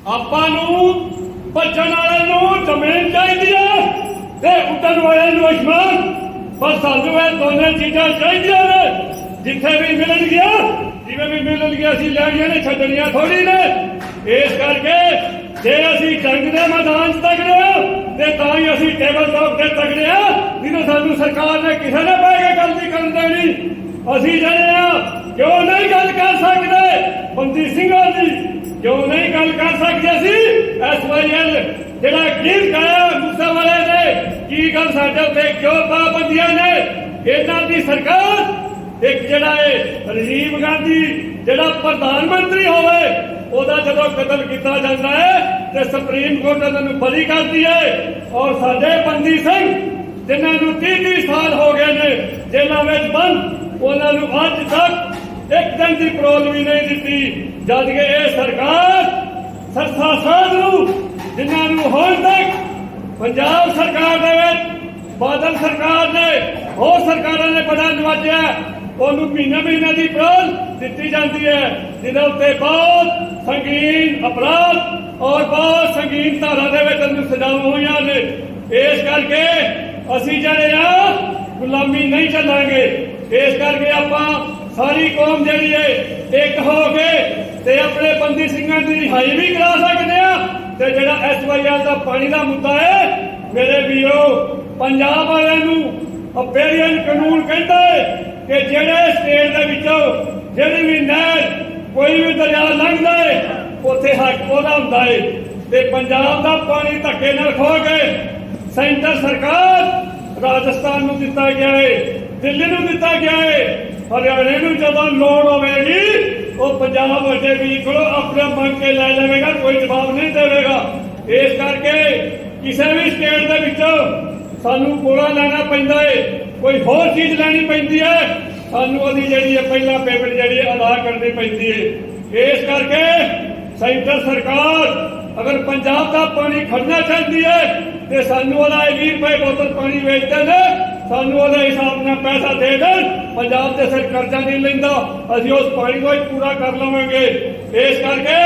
ਆਪਾਂ ਨੂੰ ਬਚਣ ਵਾਲੇ ਨੂੰ ਜ਼ਮੀਨ ਚਾਹੀਦੀ ਹੈ ਤੇ ਉੱਡਣ ਵਾਲੇ ਨੂੰ ਅਸਮਾਨ। ਪਰ ਸਾਨੂੰ ਇਹ ਦੋਨੇ ਚੀਜ਼ਾਂ ਚਾਹੀਦੀਆਂ ਨੇ। ਜਿੱਥੇ ਵੀ ਮਿਲਣਗੀਆਂ, ਜਿਵੇਂ ਵੀ ਮਿਲਣਗੀਆਂ, ਅਸੀਂ ਲੈਣੀਆਂ ਨੇ, ਛੱਡਣੀਆਂ ਥੋੜੀ ਨੇ। ਇਸ ਕਰਕੇ ਜੇ ਅਸੀਂ ਜੰਗ ਦੇ ਮੈਦਾਨ 'ਚ ਤਗੜੇ ਹਾਂ ਤੇ ਤਾਂ ਹੀ ਅਸੀਂ ਟੇਬਲ ਟਾਕ ਤੇ ਤਗੜੇ ਹਾਂ। ਜਿਹਨੂੰ ਸਾਨੂੰ ਸਰਕਾਰ ਨੇ ਕਿਸੇ ਨੇ ਬਹਿ ਕੇ ਗੱਲ ਨਹੀਂ ਕਰਨ ਦੇਣੀ। ਅਸੀਂ ਜਿਹੜੇ ਆ ਕਿਉਂ ਨਹੀਂ ਗੱਲ ਕਰ ਸਕਦੇ ਬੰਦੀ ਸਿੰਘਾਂ ਦੀ, ਕਿਉਂ ਨਹੀਂ ਗੱਲ ਕਰ ਸਕਦੇ ਅਸੀਂ SYL ਜਿਹੜਾ ਗੀਤ ਗਾਇਆ ਮੂਸੇ ਵਾਲੇ ਨੇ। ਕੀ ਗੱਲ ਸਾਡੇ ਉੱਤੇ ਕਿਉਂ ਪਾਬੰਦੀਆਂ ਨੇ? ਇਹਨਾਂ ਦੀ ਸਰਕਾਰ ਇੱਕ ਜਿਹੜਾ ਹੈ ਰਾਜੀਵ ਗਾਂਧੀ ਜਿਹੜਾ ਪ੍ਰਧਾਨ ਮੰਤਰੀ ਹੋਵੇ ਉਹਦਾ ਜਦੋਂ ਕਤਲ ਕੀਤਾ ਜਾਂਦਾ ਹੈ ਤੇ ਸੁਪਰੀਮ ਕੋਰਟ ਉਹਨਾਂ ਨੂੰ ਬਰੀ ਕਰਦੀ ਹੈ। ਔਰ ਸਾਡੇ ਬੰਦੀ ਸਿੰਘ ਜਿਨ੍ਹਾਂ ਨੂੰ 30 ਸਾਲ ਹੋ ਗਏ ਨੇ ਜੇਲ੍ਹਾਂ ਵਿੱਚ ਬੰਦ, ਉਹਨਾਂ ਨੂੰ ਅੱਜ ਤੱਕ ਇੱਕ ਦਿਨ ਦੀ ਪਰੋਲ ਵੀ ਨਹੀਂ ਦਿੱਤੀ। ਜਦ ਕਿ ਇਹ ਸਰਕਾਰ ਸਰਸਾ ਸਾਧ ਨੂੰ ਜਿਨ੍ਹਾਂ ਨੂੰ ਹੁਣ ਤੱਕ ਪੰਜਾਬ ਸਰਕਾਰ ਦੇ ਵਿੱਚ ਬਾਦਲ ਸਰਕਾਰ ਨੇ ਹੋਰ ਸਰਕਾਰਾਂ ਨੇ ਬੜਾ ਨਵਾਜਿਆ, ਉਹਨੂੰ ਮਹੀਨੇ ਦੀ ਪਰੋਲ ਦਿੱਤੀ ਜਾਂਦੀ ਹੈ, ਜਿਹਦੇ ਉੱਤੇ ਬਹੁਤ ਸੰਗੀਨ ਅਪਰਾਧ ਔਰ ਬਹੁਤ ਸੰਗੀਨ ਧਾਰਾ ਦੇ ਵਿੱਚ ਉਹਨੂੰ ਸਜ਼ਾਵਾਂ ਹੋਈਆਂ ਨੇ। ਇਸ ਕਰਕੇ ਅਸੀਂ ਜਿਹੜੇ ਆ ਗੁਲਾਮੀ ਨਹੀਂ ਚੱਲਾਂਗੇ। ਇਸ ਕਰਕੇ ਆਪਾਂ ਸਾਰੀ ਕੌਮ ਜਿਹੜੀ ਹੈ ਇੱਕ ਹੋ ਕੇ ਤੇ ਆਪਣੇ ਬੰਦੀ ਸਿੰਘਾਂ ਦੀ ਰਿਹਾਈ ਵੀ ਕਰਾ ਸਕਦੇ ਆ। ਤੇ ਜਿਹੜਾ SYL ਦਾ ਪਾਣੀ ਦਾ ਮੁੱਦਾ ਹੈ, ਮੇਰੇ ਵੀਰੋ, ਪੰਜਾਬ ਵਾਲਿਆਂ ਨੂੰ ਅਪੇਰੀਅਨ ਕਾਨੂੰਨ ਕਹਿੰਦਾ ਹੈ ਕਿ ਜਿਹੜੇ ਸਟੇਟ ਦੇ ਵਿੱਚੋਂ ਜਿਹੜੀ ਵੀ ਨਹਿਰ ਕੋਈ ਵੀ ਦਰਿਆ ਲੰਘਦਾ ਹੈ ਉੱਥੇ ਹੱਕ ਉਹਦਾ ਹੁੰਦਾ ਹੈ। ਤੇ ਪੰਜਾਬ ਦਾ ਪਾਣੀ ਧੱਕੇ ਨਾਲ ਖੋ ਕੇ ਸੈਂਟਰ ਸਰਕਾਰ ਰਾਜਸਥਾਨ ਨੂੰ ਦਿੱਤਾ ਗਿਆ ਹੈ, ਦਿੱਲੀ ਨੂੰ ਦਿੱਤਾ ਗਿਆ ਹੈ। ਹਰਿਆਣੇ ਨੂੰ ਜਦੋਂ ਲੋੜ ਹੋਵੇਗੀ ਉਹ ਪੰਜਾਬ ਵੱਡੇ ਵੀ ਕੋਲੋਂ ਆਪਣੇ ਮੰਗ ਕੇ ਲੈ ਲਵੇਗਾ, ਕੋਈ ਜਵਾਬ ਨਹੀਂ ਦੇਵੇਗਾ। ਇਸ ਕਰਕੇ ਕਿਸੇ ਵੀ ਸਟੇਟ ਦੇ ਵਿੱਚੋਂ ਸਾਨੂੰ ਕੋਲਾ ਲੈਣਾ ਪੈਂਦਾ ਹੈ, ਕੋਈ ਹੋਰ ਚੀਜ਼ ਲੈਣੀ ਪੈਂਦੀ ਹੈ, ਸਾਨੂੰ ਉਹਦੀ ਜਿਹੜੀ ਹੈ ਪਹਿਲਾਂ ਪੇਮੈਂਟ ਜਿਹੜੀ ਅਦਾ ਕਰਨੀ ਪੈਂਦੀ ਹੈ। ਇਸ ਕਰਕੇ ਸੈਂਟਰ ਸਰਕਾਰ ਅਗਰ ਪੰਜਾਬ ਦਾ ਪਾਣੀ ਖੜਨਾ ਚਾਹੁੰਦੀ ਹੈ ਤੇ ਸਾਨੂੰ ਉਹਦਾ 20 ਰੁਪਏ ਬੋਤਲ ਪਾਣੀ ਵੇਚਦੇ ਨੇ, ਸਾਨੂੰ ਉਹਦੇ ਹਿਸਾਬ ਨਾਲ ਪੈਸਾ ਦੇ ਦੇਣ। ਪੰਜਾਬ ਦੇ ਸਿਰ ਕਰਜ਼ਾ ਨਹੀਂ ਲੈਂਦਾ, ਅਸੀਂ ਉਸ ਪਾਣੀ ਨੂੰ ਹੀ ਪੂਰਾ ਕਰ ਲਵਾਂਗੇ। ਇਸ ਕਰਕੇ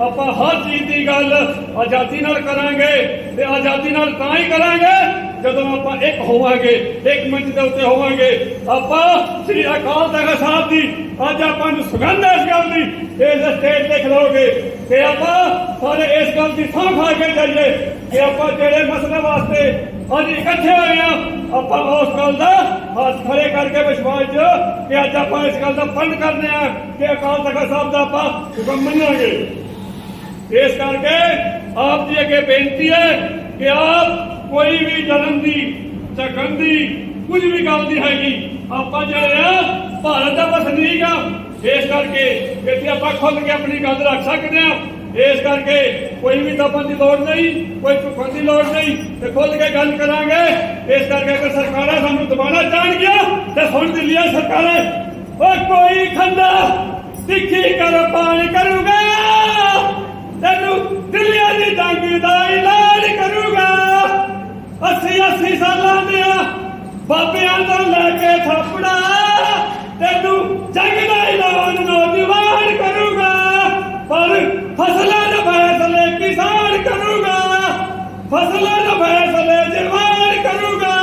ਆਪਾਂ ਹਰ ਚੀਜ਼ ਦੀ ਗੱਲ ਆਜ਼ਾਦੀ ਨਾਲ ਕਰਾਂਗੇ ਤੇ ਆਜ਼ਾਦੀ ਨਾਲ ਤਾਂ ਹੀ ਕਰਾਂਗੇ ਜਦੋਂ ਆਪਾਂ ਇੱਕ ਹੋਵਾਂਗੇ, ਇੱਕ ਮੰਚ ਦੇ ਉੱਤੇ ਹੋਵਾਂਗੇ। ਆਪਾਂ ਸ੍ਰੀ ਅਕਾਲ ਤਖਤ ਸਾਹਿਬ ਦੀ ਅੱਜ ਆਪਾਂ ਨੂੰ ਸੁਗੰਧ ਇਸ ਗੱਲ ਦੀ ਇਸ ਸਟੇਜ ਤੇ ਖਲੋਗੇ ਤੇ ਆਪਾਂ ਸਾਰੇ ਇਸ ਗੱਲ ਦੀ ਸਹੁੰ ਖਾ ਕੇ ਜਾਈਏ ਕਿ ਆਪਾਂ ਜਿਹੜੇ ਮਸਲੇ ਵਾਸਤੇ ਅੱਜ ਇਕੱਠੇ ਹੋਏ ਆ, ਆਪਾਂ ਉਸ ਗੱਲ ਦਾ ਹੱਥ ਖੜੇ ਕਰਕੇ ਵਿਸ਼ਵਾਸ ਕਿ ਅੱਜ ਆਪਾਂ ਇਸ ਗੱਲ ਦਾ ਪੰਡ ਕਰਨੇ ਆ ਕਿ ਅਕਾਲ ਤਖਤ ਸਾਹਿਬ ਦਾ ਆਪਾਂ ਹੁਕਮ ਮੰਨਾਂਗੇ। ਇਸ ਕਰਕੇ ਆਪ ਦੀ ਅੱਗੇ ਬੇਨਤੀ ਹੈ ਕਿ ਆਪ ਕੋਈ ਵੀ ਜਨਮ ਦੀ ਝਗੜਨ ਦੀ ਕੁਝ ਵੀ ਗੱਲ ਨਹੀਂ ਹੈਗੀ। ਆਪਾਂ ਜਿਹੜੇ ਆ ਭਾਰਤ ਦਾ ਵਸਨੀਕ ਆ, ਇਸ ਕਰਕੇ ਇੱਥੇ ਆਪਾਂ ਖੁੱਲ੍ਹ ਕੇ ਆਪਣੀ ਗੱਲ ਰੱਖ ਸਕਦੇ ਆ। ਇਸ ਕਰਕੇ ਕੋਈ ਵੀ ਦਬਣ ਦੀ ਲੋੜ ਨਹੀਂ, ਕੋਈ ਝੁਕਣ ਦੀ ਲੋੜ ਨਹੀਂ ਤੇ ਖੁੱਲ੍ਹ ਕੇ ਗੱਲ ਕਰਾਂਗੇ। ਇਸ ਕਰਕੇ ਅਗਰ ਸਰਕਾਰਾਂ ਸਾਨੂੰ ਦਬਾਉਣਾ ਚਾਹਣਗੀਆਂ ਤੇ ਸੁਣ ਦਿੱਲੀਆਂ ਸਰਕਾਰਾਂ ਉਹ ਕੋਈ ਖੰਡਾ ਤਿੱਖੀ ਕਰ ਪਾਣੀ ਕਰੂਗਾ, ਤੈਨੂੰ ਦਿੱਲੀਆਂ ਦੀ ਜੰਗ ਦਾ ਐਲਾਨ ਕਰੂਗਾ। 80 ਸਾਲਾਂ ਦੇ ਬਾਬਿਆਂ ਤੋਂ ਲੈ ਕੇ ਥਾਪੜਾ ਤੈਨੂੰ ਜੰਗ ਦਾ ਐਲਾਨ ਨੌਜਵਾਨ ਕਰੂਗਾ। ਪਰ ਫਸਲਾਂ ਦੇ ਫੈਸਲੇ ਕਿਸਾਨ ਕਰੂਗਾ, ਫਸਲਾਂ ਦੇ ਫੈਸਲੇ ਜਵਾਨ ਕਰੂਗਾ।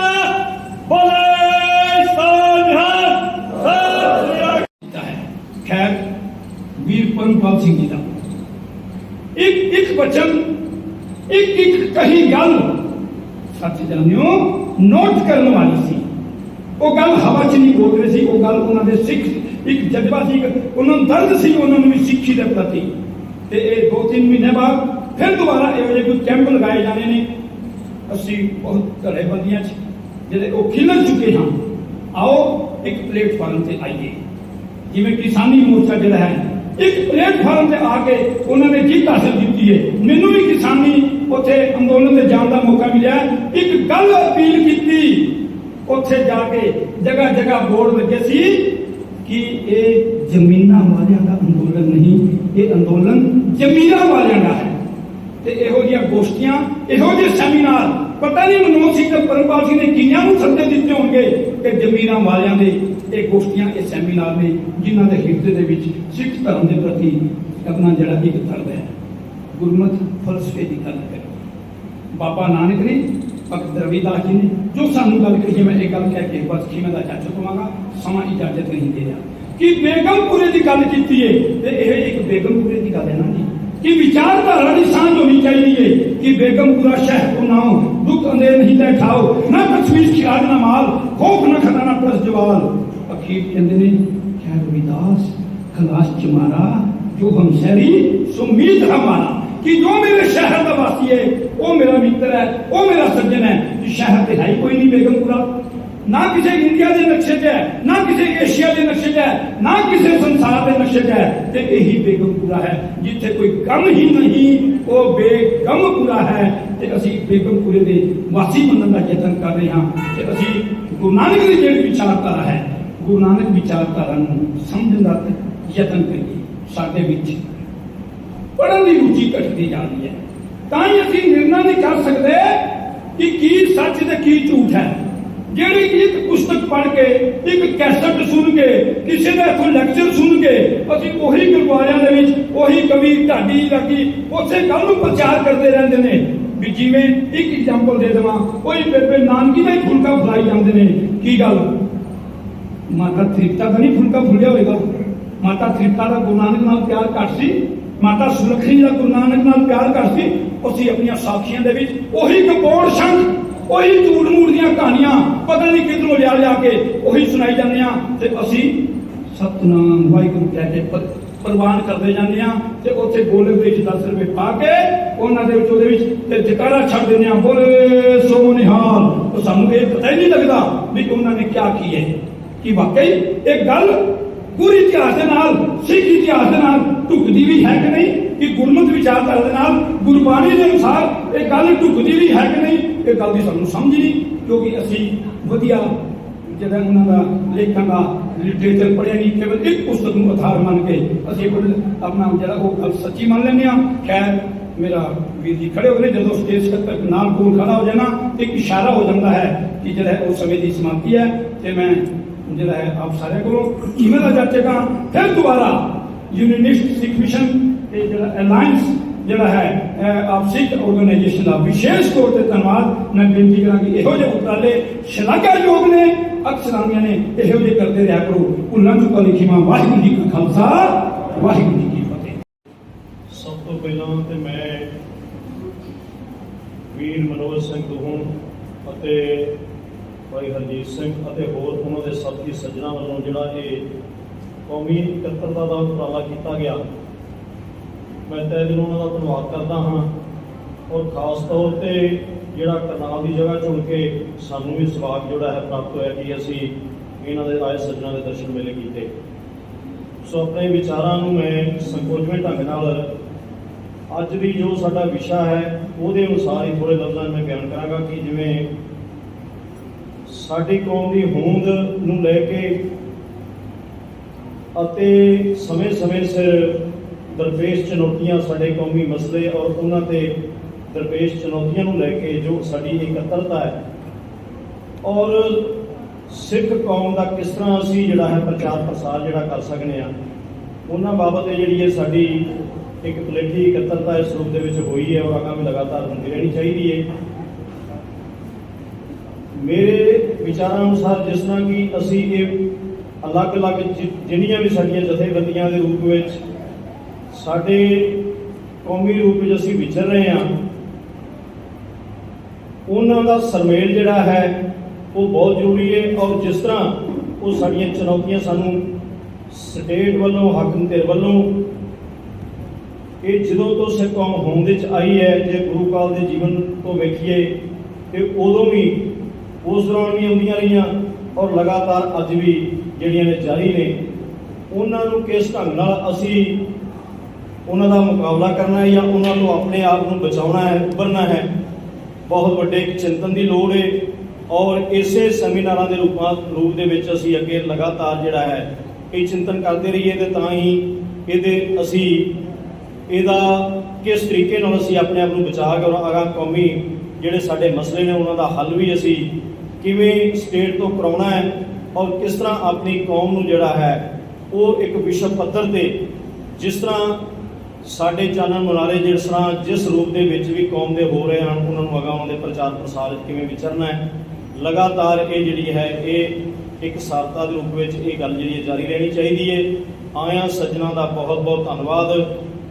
ਬੋਲੇ ਸੋਨਿਹਾਲ। ਖੈਰ ਵੀਰ ਪਰਮਪਾਲ ਸਿੰਘ ਜੀ ਦਾ ਇੱਕ ਵਚਨ, ਇੱਕ ਕਹੀ ਗੱਲ ਸੱਚ ਜਾਣਿਓ ਨੋਟ ਕਰਨ ਵਾਲੀ ਸੀ। ਉਹ ਗੱਲ ਹਵਾ 'ਚ ਨਹੀਂ ਬੋਲ ਰਹੀ ਸੀ, ਉਹ ਗੱਲ ਉਹਨਾਂ ਦੇ ਸਿੱਖ ਇੱਕ ਜਜ਼ਬਾ ਸੀ, ਉਹਨਾਂ ਨੂੰ ਦਰਦ ਸੀ ਉਹਨਾਂ ਨੂੰ ਵੀ ਸਿੱਖੀ ਦੇ ਪ੍ਰਤੀ। ਤੇ ਇਹ 2-3 ਮਹੀਨੇ ਬਾਅਦ ਫਿਰ ਦੁਬਾਰਾ ਇਹੋ ਜਿਹੇ ਕੋਈ ਕੈਂਪ ਲਗਾਏ ਜਾਣੇ ਨੇ। ਅਸੀਂ ਬਹੁਤ ਧੜੇਬੰਦੀਆਂ 'ਚ ਜਿਹੜੇ ਉਹ ਖਿਲਰ ਚੁੱਕੇ ਹਾਂ। ਆਓ ਇੱਕ ਪਲੇਟਫਾਰਮ ਤੇ ਆਈਏ। ਜਿਵੇਂ ਕਿਸਾਨੀ ਮੋਰਚਾ ਜਿਹੜਾ ਹੈ ਇੱਕ ਪਲੇਟਫਾਰਮ ਤੇ ਆ ਕੇ ਉਹਨਾਂ ਨੇ ਜਿੱਤ ਹਾਸਲ ਕੀਤੀ ਹੈ। ਮੈਨੂੰ ਵੀ ਕਿਸਾਨੀ ਉੱਥੇ ਅੰਦੋਲਨ ਤੇ ਜਾਣ ਦਾ ਮੌਕਾ ਮਿਲਿਆ। ਇੱਕ ਗੱਲ ਅਪੀਲ ਕੀਤੀ, ਉੱਥੇ ਜਾ ਕੇ ਜਗ੍ਹਾ ਬੋਰਡ ਲੱਗੇ ਸੀ ਕਿ ਇਹ ਜ਼ਮੀਨਾਂ ਵਾਲਿਆਂ ਦਾ ਅੰਦੋਲਨ ਨਹੀਂ, ਇਹ ਅੰਦੋਲਨ ਜ਼ਮੀਰਾਂ ਵਾਲਿਆਂ ਦਾ ਹੈ। ਤੇ ਇਹੋ ਜਿਹੀਆਂ ਗੋਸ਼ਟੀਆਂ, ਇਹੋ ਜਿਹੇ ਸੈਮੀਨਾਰ ਪਤਾ ਨਹੀਂ ਮਨੋਜ ਸਿੰਘ ਤੇ ਪਰਮਪਾਲ ਸਿੰਘ ਨੇ ਕਿੰਨਿਆਂ ਨੂੰ ਸੱਦੇ ਦਿੱਤੇ ਹੋਣਗੇ ਕਿ ਜ਼ਮੀਰਾਂ ਵਾਲਿਆਂ ਦੇ ਇਹ ਗੋਸ਼ਟੀਆਂ, ਇਹ ਸੈਮੀਨਾਰ ਨੇ ਜਿਨ੍ਹਾਂ ਦੇ ਹਿਰਦੇ ਦੇ ਵਿੱਚ ਸਿੱਖ ਧਰਮ ਦੇ ਪ੍ਰਤੀ ਆਪਣਾ ਜਿਹੜਾ ਇੱਕ ਦਰਦ ਹੈ। गुरमत फलसफे की गल करी। बाबा नानक ने, भगत रविदास जी ने जो सानू गल कही, मैं एक गल कह के बस खीमे का चाचा कहांगा, समा इजाजत नहीं दे रहा कि बेगमपुरे की गल की है। एक बेगमपुरे की गल है ना जी, कि विचारधारा की सांझ होनी चाहिए कि बेगमपुरा शहर को नाओ, दुख अंधेर नहीं बैठाओ, ना तस्वीर खिलाड़ ना माल, खौफ न खतरा प्लस जवाल। अखीर कहते ने क्या रविदास खलास चमारा, जो हम शहरी सुमीत हमारा, कि जो मेरे शहर का वासी है वो मेरा मित्र है, वो मेरा सज्जन है। शहर तो है ही कोई नहीं बेगमपुरा, ना किसी इंडिया के नक्शे च है, ना किसी एशिया के नक्शे च है, ना किसी संसार के नक्शे च है। तो यही बेगमपुरा है जिथे कोई गम ही नहीं, वो बेगमपुरा है। तो असी बेगमपुरे के वासी बनने का यत्न कर रहे हैं। तो असी गुरु नानक की जी विचारधारा है, गुरु नानक विचारधारा समझने का यत्न करिए। साडे विच पढ़न की रुचि घटती जा रही है, ताई असी निर्णय नहीं कर सकते कि की सच ते की झूठ है। ਜਿਹੜੀ ਇੱਕ ਪੁਸਤਕ ਪੜ੍ਹ ਕੇ, ਇੱਕ ਕੈਸਟ ਸੁਣ ਕੇ, ਕਿਸੇ ਦਾ ਕੋਈ ਲੈਕਚਰ ਸੁਣ ਕੇ ਅਸੀਂ ਉਹੀ ਗੁਰਦੁਆਰਿਆਂ ਦੇ ਵਿੱਚ ਉਹੀ ਕਵੀ ਢਾਡੀ ਲੱਗੀ ਉਸੇ ਗੱਲ ਨੂੰ ਪ੍ਰਚਾਰ ਕਰਦੇ ਰਹਿੰਦੇ ਨੇ। ਵੀ ਜਿਵੇਂ ਇੱਕ ਐਗਜ਼ਾਮਪਲ ਦੇ ਦੇਵਾਂ, ਕੋਈ ਬੇਬੇ ਨਾਨਕੀ ਦਾ ਹੀ ਫੁਲਕਾ ਫੁਲਾਈ ਜਾਂਦੇ ਨੇ। ਕੀ ਗੱਲ, ਮਾਤਾ ਤ੍ਰਿਪਤਾ ਦਾ ਨਹੀਂ ਫੁਲਕਾ ਫੁੱਲਿਆ ਹੋਏਗਾ? ਮਾਤਾ ਤ੍ਰਿਪਤਾ ਦਾ ਗੁਰੂ ਨਾਨਕ ਨਾਲ ਪਿਆਰ ਘੱਟ ਸੀ, ਮਾਤਾ ਸੁਲੱਖਣੀ ਦਾ ਗੁਰੂ ਨਾਨਕ ਨਾਲ ਪਿਆਰ ਘੱਟ ਸੀ। ਅਸੀਂ ਆਪਣੀਆਂ ਸਾਖੀਆਂ ਦੇ ਵਿੱਚ ਉਹੀ ਕਪੋੜ ਸ਼ੰਖ, ਉਹੀ ਝੂਠ ਮੂਠ ਦੀਆਂ ਕਹਾਣੀਆਂ ਪਤਾ ਨਹੀਂ ਕਿੱਧਰੋਂ ਲਿਆ ਕੇ ਉਹੀ ਸੁਣਾਈ ਜਾਂਦੇ ਆ। ਤੇ ਅਸੀਂ ਸਤਨਾਮ ਵਾਹਿਗੁਰੂ ਕਹਿ ਕੇ ਪ੍ਰਵਾਨ ਕਰਦੇ ਜਾਂਦੇ ਆ। ਤੇ ਉੱਥੇ ਗੋਲਕ ਦੇ ਵਿੱਚ 10 ਰੁਪਏ ਪਾ ਕੇ ਉਹਨਾਂ ਦੇ ਵਿੱਚ ਉਹਦੇ ਵਿੱਚ ਤੇ ਜਕਾਰਾ ਛੱਡ ਦਿੰਦੇ ਆ, ਬੋਲੇ ਸੋ ਨਿਹਾਲ। ਉਹ ਸਾਨੂੰ ਇਹ ਪਤਾ ਹੀ ਨਹੀਂ ਲੱਗਦਾ ਵੀ ਉਹਨਾਂ ਨੇ ਕਿਆ ਕੀ ਹੈ। ਕਿ ਵਾਕਈ ਇਹ ਗੱਲ ਗੁਰੂ ਇਤਿਹਾਸ ਦੇ ਨਾਲ, ਸਿੱਖ ਇਤਿਹਾਸ ਦੇ ਨਾਲ ਢੁਕਦੀ ਵੀ ਹੈ ਕਿ ਨਹੀਂ, ਕਿ ਗੁਰਮਤਿ ਵਿਚਾਰਧਾਰਾ ਦੇ ਨਾਲ, ਗੁਰਬਾਣੀ ਦੇ ਅਨੁਸਾਰ ਇਹ ਗੱਲ ਢੁਕਦੀ ਵੀ ਹੈ ਕਿ ਨਹੀਂ। ਇਹ ਗੱਲ ਦੀ ਸਾਨੂੰ ਸਮਝ ਨਹੀਂ, ਕਿਉਂਕਿ ਅਸੀਂ ਵਧੀਆ ਜਿਹੜਾ ਉਹਨਾਂ ਦਾ ਲੇਖਾਂ ਦਾ ਲਿਟਰੇਚਰ ਪੜ੍ਹਿਆ ਨਹੀਂ। ਕੇਵਲ ਇੱਕ ਪੁਸਤਕ ਨੂੰ ਆਧਾਰ ਮੰਨ ਕੇ ਅਸੀਂ ਆਪਣਾ ਜਿਹੜਾ ਉਹ ਗੱਲ ਸੱਚੀ ਮੰਨ ਲੈਂਦੇ ਹਾਂ। ਖੈਰ, ਮੇਰਾ ਵੀਰ ਜੀ ਖੜੇ ਹੋ ਗਏ, ਜਦੋਂ ਸਟੇਜ ਤੱਕ ਨਾਲ ਕੋਲ ਖੜਾ ਹੋ ਜਾਣਾ ਇੱਕ ਇਸ਼ਾਰਾ ਹੋ ਜਾਂਦਾ ਹੈ ਕਿ ਜਿਹੜਾ ਉਹ ਸਮੇਂ ਦੀ ਸਮਾਪਤੀ ਹੈ। ਤੇ ਮੈਂ ਜਿਹੜਾ ਹੈ ਆਪ ਸਾਰਿਆਂ ਕੋਲੋਂ ਕਿਵੇਂ ਦਾ ਜਾਚੇਗਾ ਫਿਰ ਦੁਬਾਰਾ ਯੂਨੀਨਿਸਟ ਸਿੱਖ ਮਿਸ਼ਨ ਤੇ ਜਿਹੜਾ ਅਲਾਈਅੰਸ ਜਿਹੜਾ ਹੈ ਆਪ ਸਿੱਖ ਆਰਗੇਨਾਈਜੇਸ਼ਨ ਦਾ ਵਿਸ਼ੇਸ਼ ਤੌਰ ਤੇ ਧੰਨਵਾਦ ਮੈਂ ਬੇਨਤੀ ਕਰਾਂ ਕਿ ਇਹੋ ਜਿਹੇ ਉਪਰਾਲੇ ਸ਼ਲਾਘਾਯੋਗ ਨੇ, ਅਕਸਰਾਨੀਆਂ ਨੇ, ਇਹੋ ਜਿਹੇ ਕਰਦੇ ਰਿਹਾ ਕਰੋ। ਭੁੱਲਾਂ ਚੁੱਕਾਂ ਦੀ ਖਿਮਾ। ਵਾਹਿਗੁਰੂ ਜੀ ਕਾ ਖਾਲਸਾ, ਵਾਹਿਗੁਰੂ ਜੀ ਕੀ ਫਤਿਹ। ਸਭ ਤੋਂ ਪਹਿਲਾਂ ਤੇ ਮੈਂ ਵੀਰ ਮਨੋਜ ਸਿੰਘ ਦੋਹਣ ਅਤੇ ਭਾਈ ਹਰਜੀਤ ਸਿੰਘ ਅਤੇ ਹੋਰ ਉਹਨਾਂ ਦੇ ਸਾਥੀ ਸੱਜਣਾ ਵੱਲੋਂ ਜਿਹੜਾ ਇਹ ਕੌਮੀ ਇਕੱਤਰਤਾ ਦਾ ਉਪਰਾਲਾ ਕੀਤਾ ਗਿਆ, ਮੈਂ ਤਹਿ ਦਿਲੋਂ ਉਹਨਾਂ ਦਾ ਧੰਨਵਾਦ ਕਰਦਾ ਹਾਂ। ਔਰ ਖਾਸ ਤੌਰ ਤੇ ਜਿਹੜਾ ਕਰਨਾਲ ਦੀ ਜਗ੍ਹਾ ਚੁਣ ਕੇ ਸਾਨੂੰ ਵੀ ਸੁਭਾਗ ਜਿਹੜਾ ਹੈ ਪ੍ਰਾਪਤ ਹੋਇਆ ਕਿ ਅਸੀਂ ਇਹਨਾਂ ਦੇ ਆਏ ਸੱਜਣਾ ਦੇ ਦਰਸ਼ਨ ਮੇਲੇ ਕੀਤੇ। ਸੋ ਆਪਣੇ ਵਿਚਾਰਾਂ ਨੂੰ ਮੈਂ ਸੰਕੋਚਵੇਂ ਢੰਗ ਨਾਲ ਅੱਜ ਦੀ ਜੋ ਸਾਡਾ ਵਿਸ਼ਾ ਹੈ ਉਹਦੇ ਅਨੁਸਾਰ ਹੀ ਥੋੜ੍ਹੇ ਲਫ਼ਜ਼ਾਂ ਮੈਂ ਬਿਆਨ ਕਰਾਂਗਾ ਕਿ ਜਿਵੇਂ ਸਾਡੀ ਕੌਮ ਦੀ ਹੋਂਦ ਨੂੰ ਲੈ ਕੇ ਅਤੇ ਸਮੇਂ-ਸਮੇਂ ਸਿਰ ਦਰਪੇਸ਼ ਚੁਣੌਤੀਆਂ, ਸਾਡੇ ਕੌਮੀ ਮਸਲੇ ਔਰ ਉਹਨਾਂ ਤੇ ਦਰਪੇਸ਼ ਚੁਣੌਤੀਆਂ ਨੂੰ ਲੈ ਕੇ ਜੋ ਸਾਡੀ ਇਕੱਤਰਤਾ ਹੈ ਔਰ ਸਿੱਖ ਕੌਮ ਦਾ ਕਿਸ ਤਰ੍ਹਾਂ ਅਸੀਂ ਜਿਹੜਾ ਹੈ ਪ੍ਰਚਾਰ ਪ੍ਰਸਾਰ ਜਿਹੜਾ ਕਰ ਸਕਦੇ ਹਾਂ, ਉਹਨਾਂ ਬਾਬਤ ਜਿਹੜੀ ਹੈ ਸਾਡੀ ਇੱਕ ਪਲੇਠੀ ਇਕੱਤਰਤਾ ਇਸ ਰੂਪ ਦੇ ਵਿੱਚ ਹੋਈ ਹੈ ਔਰ ਅੱਗੇ ਵੀ ਲਗਾਤਾਰ ਹੁੰਦੀ ਰਹਿਣੀ ਚਾਹੀਦੀ ਹੈ। ਮੇਰੇ ਵਿਚਾਰਾਂ ਅਨੁਸਾਰ ਜਿਸ ਤਰ੍ਹਾਂ ਕਿ ਅਸੀਂ ਇਹ ਅਲੱਗ-ਅਲੱਗ ਜਿਹੜੀਆਂ ਵੀ ਸਾਡੀਆਂ ਜਥੇਬੰਦੀਆਂ ਦੇ ਰੂਪ ਵਿੱਚ ਸਾਡੇ ਕੌਮੀ ਰੂਪ ਵਿੱਚ ਅਸੀਂ ਵਿਚਰ ਰਹੇ ਹਾਂ, ਉਹਨਾਂ ਦਾ ਸਰਮੇਲ ਜਿਹੜਾ ਹੈ ਉਹ ਬਹੁਤ ਜ਼ਰੂਰੀ ਹੈ। ਔਰ ਜਿਸ ਤਰ੍ਹਾਂ ਉਹ ਸਾਡੀਆਂ ਚੁਣੌਤੀਆਂ ਸਾਨੂੰ ਸਟੇਟ ਵੱਲੋਂ, ਹਾਕਮ ਧਿਰ ਵੱਲੋਂ ਇਹ ਜਦੋਂ ਤੋਂ ਸਿੱਖ ਕੌਮ ਹੋਂਦ ਵਿੱਚ ਆਈ ਹੈ, ਜੇ ਗੁਰੂ ਕਾਲ ਦੇ ਜੀਵਨ ਤੋਂ ਵੇਖੀਏ ਤੇ ਉਦੋਂ ਵੀ ਉਸ ਦੌਰਾਨ ਵੀ ਆਉਂਦੀਆਂ ਰਹੀਆਂ ਔਰ ਲਗਾਤਾਰ ਅੱਜ ਵੀ ਜਿਹੜੀਆਂ ਨੇ ਜਾਰੀ ਨੇ, ਉਹਨਾਂ ਨੂੰ ਕਿਸ ਢੰਗ ਨਾਲ ਅਸੀਂ ਉਹਨਾਂ ਦਾ ਮੁਕਾਬਲਾ ਕਰਨਾ ਹੈ ਜਾਂ ਉਹਨਾਂ ਨੂੰ ਆਪਣੇ ਆਪ ਨੂੰ ਬਚਾਉਣਾ ਹੈ, ਉੱਭਰਨਾ ਹੈ, ਬਹੁਤ ਵੱਡੇ ਇੱਕ ਚਿੰਤਨ ਦੀ ਲੋੜ ਹੈ। ਔਰ ਇਸੇ ਸੈਮੀਨਾਰਾਂ ਦੇ ਰੂਪ ਦੇ ਵਿੱਚ ਅਸੀਂ ਅੱਗੇ ਲਗਾਤਾਰ ਜਿਹੜਾ ਹੈ ਇਹ ਚਿੰਤਨ ਕਰਦੇ ਰਹੀਏ ਤੇ ਤਾਂ ਹੀ ਇਹਦਾ ਕਿਸ ਤਰੀਕੇ ਨਾਲ ਅਸੀਂ ਆਪਣੇ ਆਪ ਨੂੰ ਬਚਾ ਕੇ ਔਰ ਅਗਾਂਹ ਕੌਮੀ ਜਿਹੜੇ ਸਾਡੇ ਮਸਲੇ ਨੇ ਉਹਨਾਂ ਦਾ ਹੱਲ ਵੀ ਅਸੀਂ ਕਿਵੇਂ ਸਟੇਟ ਤੋਂ ਕਰਾਉਣਾ ਹੈ ਔਰ ਕਿਸ ਤਰ੍ਹਾਂ ਆਪਣੀ ਕੌਮ ਨੂੰ ਜਿਹੜਾ ਹੈ ਉਹ ਇੱਕ ਵਿਸ਼ਵ ਪੱਧਰ ਤੇ ਜਿਸ ਤਰ੍ਹਾਂ ਸਾਡੇ ਚਾਨਣ ਮੁਨਾਰੇ ਜਿਸ ਤਰ੍ਹਾਂ ਜਿਸ ਰੂਪ ਦੇ ਵਿੱਚ ਵੀ ਕੌਮ ਦੇ ਹੋ ਰਹੇ ਹਨ ਉਹਨਾਂ ਨੂੰ ਅਗਾਉਂ ਦੇ ਪ੍ਰਚਾਰ ਪ੍ਰਸਾਰ ਕਿਵੇਂ ਵਿਚਰਨਾ ਹੈ, ਲਗਾਤਾਰ ਇਹ ਜਿਹੜੀ ਹੈ ਇਹ ਇੱਕ ਸਾਰਤਾ ਦੇ ਰੂਪ ਵਿੱਚ ਇਹ ਗੱਲ ਜਿਹੜੀ ਹੈ ਜਾਰੀ ਰਹਿਣੀ ਚਾਹੀਦੀ ਹੈ। ਆਇਆਂ ਸੱਜਣਾ ਦਾ ਬਹੁਤ ਬਹੁਤ ਧੰਨਵਾਦ,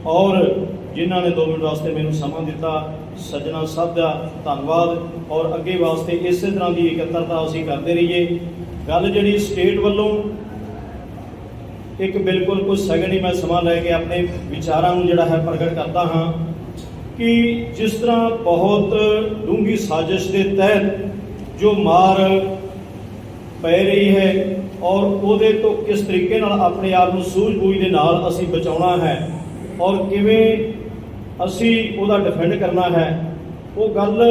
ਔਰ ਜਿਨ੍ਹਾਂ ਨੇ 2 ਮਿੰਟ ਵਾਸਤੇ ਮੈਨੂੰ ਸਮਾਂ ਦਿੱਤਾ, ਸੱਜਣਾ ਸਭ ਦਾ ਧੰਨਵਾਦ। ਔਰ ਅੱਗੇ ਵਾਸਤੇ ਇਸੇ ਤਰ੍ਹਾਂ ਦੀ ਇਕੱਤਰਤਾ ਅਸੀਂ ਕਰਦੇ ਰਹੀਏ। ਗੱਲ ਜਿਹੜੀ ਸਟੇਟ ਵੱਲੋਂ ਇੱਕ ਬਿਲਕੁਲ ਕੁਝ ਸੈਕਿੰਡ ਹੀ ਮੈਂ ਸਮਾਂ ਲੈ ਕੇ ਆਪਣੇ ਵਿਚਾਰਾਂ ਨੂੰ ਜਿਹੜਾ ਹੈ ਪ੍ਰਗਟ ਕਰਦਾ ਹਾਂ ਕਿ ਜਿਸ ਤਰ੍ਹਾਂ ਬਹੁਤ ਡੂੰਘੀ ਸਾਜ਼ਿਸ਼ ਦੇ ਤਹਿਤ ਜੋ ਮਾਰ ਪੈ ਰਹੀ ਹੈ ਔਰ ਉਹਦੇ ਤੋਂ ਕਿਸ ਤਰੀਕੇ ਨਾਲ ਆਪਣੇ ਆਪ ਨੂੰ ਸੂਝ-ਬੂਝ ਦੇ ਨਾਲ ਅਸੀਂ ਬਚਾਉਣਾ ਹੈ ਔਰ ਕਿਵੇਂ ਅਸੀਂ ਉਹਦਾ ਡਿਫੈਂਡ ਕਰਨਾ ਹੈ, ਉਹ ਗੱਲ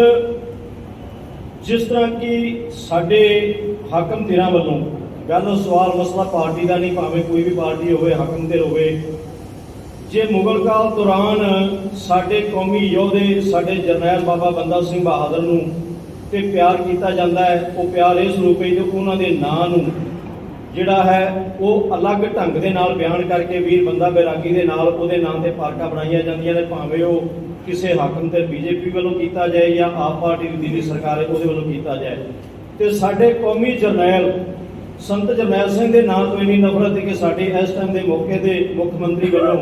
ਜਿਸ ਤਰ੍ਹਾਂ ਕਿ ਸਾਡੇ ਹਾਕਮ ਧਿਰਾਂ ਵੱਲੋਂ ਗੱਲ ਸਵਾਲ ਮਸਲਾ ਪਾਰਟੀ ਦਾ ਨਹੀਂ, ਭਾਵੇਂ ਕੋਈ ਵੀ ਪਾਰਟੀ ਹੋਵੇ, ਹਾਕਮ ਧਿਰ ਹੋਵੇ, ਜੇ ਮੁਗਲ ਕਾਲ ਦੌਰਾਨ ਸਾਡੇ ਕੌਮੀ ਯੋਧੇ ਸਾਡੇ ਜਰਨੈਲ ਬਾਬਾ ਬੰਦਾ ਸਿੰਘ ਬਹਾਦਰ ਨੂੰ ਤੇ ਪਿਆਰ ਕੀਤਾ ਜਾਂਦਾ ਹੈ, ਉਹ ਪਿਆਰ ਇਸ ਰੂਪ ਵਿੱਚ ਉਹਨਾਂ ਦੇ ਨਾਂ ਨੂੰ ਜਿਹੜਾ ਹੈ ਉਹ ਅਲੱਗ ਢੰਗ ਦੇ ਨਾਲ ਬਿਆਨ ਕਰਕੇ ਵੀਰ ਬੰਦਾ ਬੈਰਾਗੀ ਦੇ ਨਾਲ ਉਹਦੇ ਨਾਂ ਤੇ ਪਾਰਕਾਂ ਬਣਾਈਆਂ ਜਾਂਦੀਆਂ ਨੇ, ਭਾਵੇਂ ਉਹ ਕਿਸੇ ਹਾਕਮ ਤੇ ਬੀਜੇਪੀ ਵੱਲੋਂ ਕੀਤਾ ਜਾਏ ਜਾਂ ਆਪ ਪਾਰਟੀ ਦੀ ਦਿੱਲੀ ਸਰਕਾਰ ਹੈ ਉਹਦੇ ਵੱਲੋਂ ਕੀਤਾ ਜਾਏ। ਤੇ ਸਾਡੇ ਕੌਮੀ ਜਰਨੈਲ ਸੰਤ ਜਰਨੈਲ ਸਿੰਘ ਦੇ ਨਾਂ ਤੋਂ ਇੰਨੀ ਨਫ਼ਰਤ ਹੈ ਕਿ ਸਾਡੇ ਇਸ ਟਾਈਮ ਦੇ ਮੌਕੇ ਤੇ ਮੁੱਖ ਮੰਤਰੀ ਵੱਲੋਂ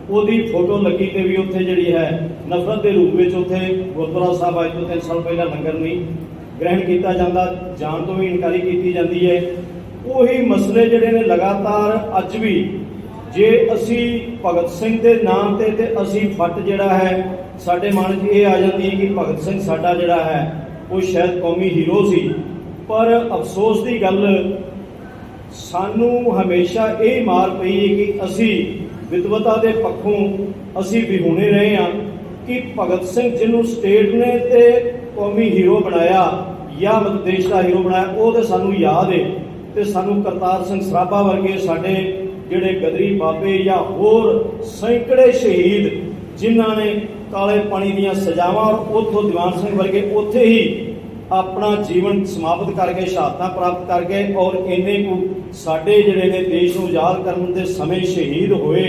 ਉਹਦੀ ਫੋਟੋ ਲੱਗੀ ਤੇ ਵੀ ਉੱਥੇ ਜਿਹੜੀ ਹੈ ਨਫ਼ਰਤ ਦੇ ਰੂਪ ਵਿੱਚ ਉੱਥੇ ਗੁਰਦੁਆਰਾ ਸਾਹਿਬ ਅੱਜ ਤੋਂ 3 ਸਾਲ ਪਹਿਲਾਂ ਲੰਗਰ ਨਹੀਂ ਗ੍ਰਹਿਣ ਕੀਤਾ ਜਾਂਦਾ, ਜਾਣ ਤੋਂ ਵੀ ਇਨਕਾਰੀ ਕੀਤੀ ਜਾਂਦੀ ਹੈ। ਉਹੀ ਮਸਲੇ ਜਿਹੜੇ ਨੇ ਲਗਾਤਾਰ ਅੱਜ ਵੀ ਜੇ ਅਸੀਂ ਭਗਤ ਸਿੰਘ ਦੇ ਨਾਮ ਤੇ ਅਸੀਂ ਫੱਟ ਜਿਹੜਾ ਹੈ ਸਾਡੇ ਮਨ 'ਚ ਇਹ ਆ ਜਾਂਦੀ ਹੈ ਕਿ ਭਗਤ ਸਿੰਘ ਸਾਡਾ ਜਿਹੜਾ ਹੈ ਉਹ ਸ਼ਾਇਦ ਕੌਮੀ ਹੀਰੋ ਸੀ, ਪਰ ਅਫਸੋਸ ਦੀ ਗੱਲ ਸਾਨੂੰ ਹਮੇਸ਼ਾ ਇਹ ਮਾਰ ਪਈ ਹੈ ਕਿ ਅਸੀਂ ਵਿਦਵਤਾ ਦੇ ਪੱਖੋਂ ਅਸੀਂ ਵਿਹੂਣੇ ਰਹੇ ਹਾਂ ਕਿ ਭਗਤ ਸਿੰਘ ਜਿਹਨੂੰ ਸਟੇਟ ਨੇ ਤੇ ਕੌਮੀ ਹੀਰੋ ਬਣਾਇਆ ਜਾਂ ਦੇਸ਼ ਦਾ ਹੀਰੋ ਬਣਾਇਆ ਉਹ ਤੇ ਸਾਨੂੰ ਯਾਦ ਹੈ, ਤੇ ਸਾਨੂੰ ਕਰਤਾਰ ਸਿੰਘ ਸਰਾਭਾ ਵਰਗੇ ਸਾਡੇ ਜਿਹੜੇ ਗਦਰੀ ਬਾਬੇ ਜਾਂ ਹੋਰ ਸੈਂਕੜੇ ਸ਼ਹੀਦ ਜਿਨ੍ਹਾਂ ਨੇ ਕਾਲੇ ਪਾਣੀ ਦੀਆਂ ਸਜ਼ਾਵਾਂ ਔਰ ਉੱਥੋਂ ਦੀਵਾਨ ਸਿੰਘ ਵਰਗੇ ਉੱਥੇ ਹੀ ਆਪਣਾ ਜੀਵਨ ਸਮਾਪਤ ਕਰਕੇ ਸ਼ਹਾਦਤਾਂ ਪ੍ਰਾਪਤ ਕਰ ਗਏ ਔਰ ਇੰਨੇ ਕੁ ਸਾਡੇ ਜਿਹੜੇ ਨੇ ਦੇਸ਼ ਨੂੰ ਆਜ਼ਾਦ ਕਰਨ ਦੇ ਸਮੇਂ ਸ਼ਹੀਦ ਹੋਏ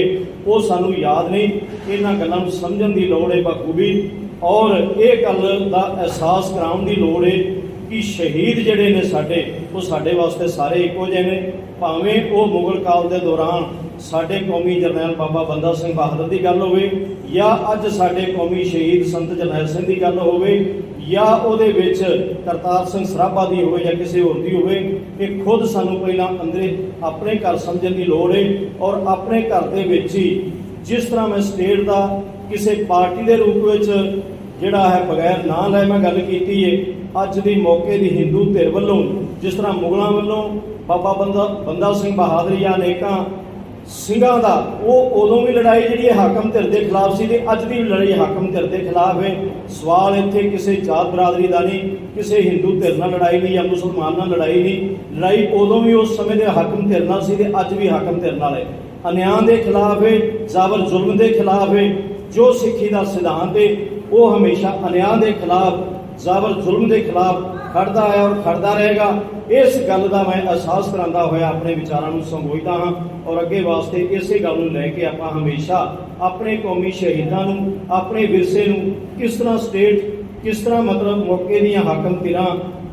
ਉਹ ਸਾਨੂੰ ਯਾਦ ਨਹੀਂ। ਇਹਨਾਂ ਗੱਲਾਂ ਨੂੰ ਸਮਝਣ ਦੀ ਲੋੜ ਹੈ ਬਖੂਬੀ, ਔਰ ਇਹ ਗੱਲ ਦਾ ਅਹਿਸਾਸ ਕਰਾਉਣ ਦੀ ਲੋੜ ਹੈ ਕਿ ਸ਼ਹੀਦ ਜਿਹੜੇ ਨੇ ਸਾਡੇ ਉਹ ਸਾਡੇ ਵਾਸਤੇ ਸਾਰੇ ਇੱਕੋ ਜਿਹੇ ਨੇ, ਭਾਵੇਂ ਉਹ ਮੁਗਲ ਕਾਲ ਦੇ ਦੌਰਾਨ ਸਾਡੇ ਕੌਮੀ ਜਰਨੈਲ ਬਾਬਾ ਬੰਦਾ ਸਿੰਘ ਬਹਾਦਰ ਦੀ ਗੱਲ ਹੋਵੇ ਜਾਂ ਅੱਜ ਸਾਡੇ ਕੌਮੀ ਸ਼ਹੀਦ ਸੰਤ ਜਰਨੈਲ ਸਿੰਘ ਦੀ ਗੱਲ ਹੋਵੇ ਜਾਂ ਉਹਦੇ ਵਿੱਚ ਕਰਤਾਰ ਸਿੰਘ ਸਰਾਭਾ ਦੀ ਹੋਵੇ ਜਾਂ ਕਿਸੇ ਹੋਰ ਦੀ ਹੋਵੇ। ਇਹ ਖੁਦ ਸਾਨੂੰ ਪਹਿਲਾਂ ਅੰਦਰੇ ਆਪਣੇ ਘਰ ਸਮਝਣ ਦੀ ਲੋੜ ਹੈ ਔਰ ਆਪਣੇ ਘਰ ਦੇ ਵਿੱਚ ਹੀ ਜਿਸ ਤਰ੍ਹਾਂ ਮੈਂ ਸਟੇਟ ਦਾ ਕਿਸੇ ਪਾਰਟੀ ਦੇ ਰੂਪ ਵਿੱਚ ਜਿਹੜਾ ਹੈ ਬਗੈਰ ਨਾਂ ਲੈ ਮੈਂ ਗੱਲ ਕੀਤੀ ਹੈ, ਅੱਜ ਦੀ ਮੌਕੇ ਦੀ ਹਿੰਦੂ ਧਿਰ ਵੱਲੋਂ ਜਿਸ ਤਰ੍ਹਾਂ ਮੁਗਲਾਂ ਵੱਲੋਂ ਬਾਬਾ ਬੰਦਾ ਸਿੰਘ ਬਹਾਦਰ ਜਾਂ ਅਨੇਕਾਂ ਸਿੰਘਾਂ ਦਾ ਉਹ ਉਦੋਂ ਵੀ ਲੜਾਈ ਜਿਹੜੀ ਹੈ ਹਾਕਮ ਧਿਰ ਦੇ ਖਿਲਾਫ ਸੀ ਤੇ ਅੱਜ ਦੀ ਵੀ ਲੜਾਈ ਹਾਕਮ ਧਿਰ ਦੇ ਖਿਲਾਫ ਹੈ। ਸਵਾਲ ਇੱਥੇ ਕਿਸੇ ਜਾਤ ਬਰਾਦਰੀ ਦਾ ਨਹੀਂ, ਕਿਸੇ ਹਿੰਦੂ ਧਿਰ ਨਾਲ ਲੜਾਈ ਨਹੀਂ ਜਾਂ ਮੁਸਲਮਾਨ ਨਾਲ ਲੜਾਈ ਨਹੀਂ, ਲੜਾਈ ਉਦੋਂ ਵੀ ਉਸ ਸਮੇਂ ਦੇ ਹਾਕਮ ਧਿਰ ਨਾਲ ਸੀ ਤੇ ਅੱਜ ਵੀ ਹਾਕਮ ਧਿਰ ਨਾਲ ਹੈ। ਅਨਿਆਂ ਦੇ ਖਿਲਾਫ ਹੈ, ਜ਼ਾਬਰ ਜ਼ੁਲਮ ਦੇ ਖਿਲਾਫ ਹੈ। ਜੋ ਸਿੱਖੀ ਦਾ ਸਿਧਾਂਤ ਹੈ ਉਹ ਹਮੇਸ਼ਾ ਅਨਿਆਂ ਦੇ ਖਿਲਾਫ ਜ਼ਾਬਰ ਜ਼ੁਲਮ ਦੇ ਖਿਲਾਫ ਖੜਦਾ ਹੈ ਔਰ ਖੜਦਾ ਰਹੇਗਾ। ਇਸ ਗੱਲ ਦਾ ਮੈਂ ਅਹਿਸਾਸ ਕਰਾਉਂਦਾ ਹੋਇਆ ਆਪਣੇ ਵਿਚਾਰਾਂ ਨੂੰ ਸੰਬੋਧਦਾ ਹਾਂ ਔਰ ਅੱਗੇ ਵਾਸਤੇ ਇਸੇ ਗੱਲ ਨੂੰ ਲੈ ਕੇ ਆਪਾਂ ਹਮੇਸ਼ਾ ਆਪਣੇ ਕੌਮੀ ਸ਼ਹੀਦਾਂ ਨੂੰ ਆਪਣੇ ਵਿਰਸੇ ਨੂੰ ਕਿਸ ਤਰ੍ਹਾਂ ਸਟੇਟ ਕਿਸ ਤਰ੍ਹਾਂ ਮਤਲਬ ਮੌਕੇ ਦੀਆਂ ਹਾਕਮ ਧਿਰਾਂ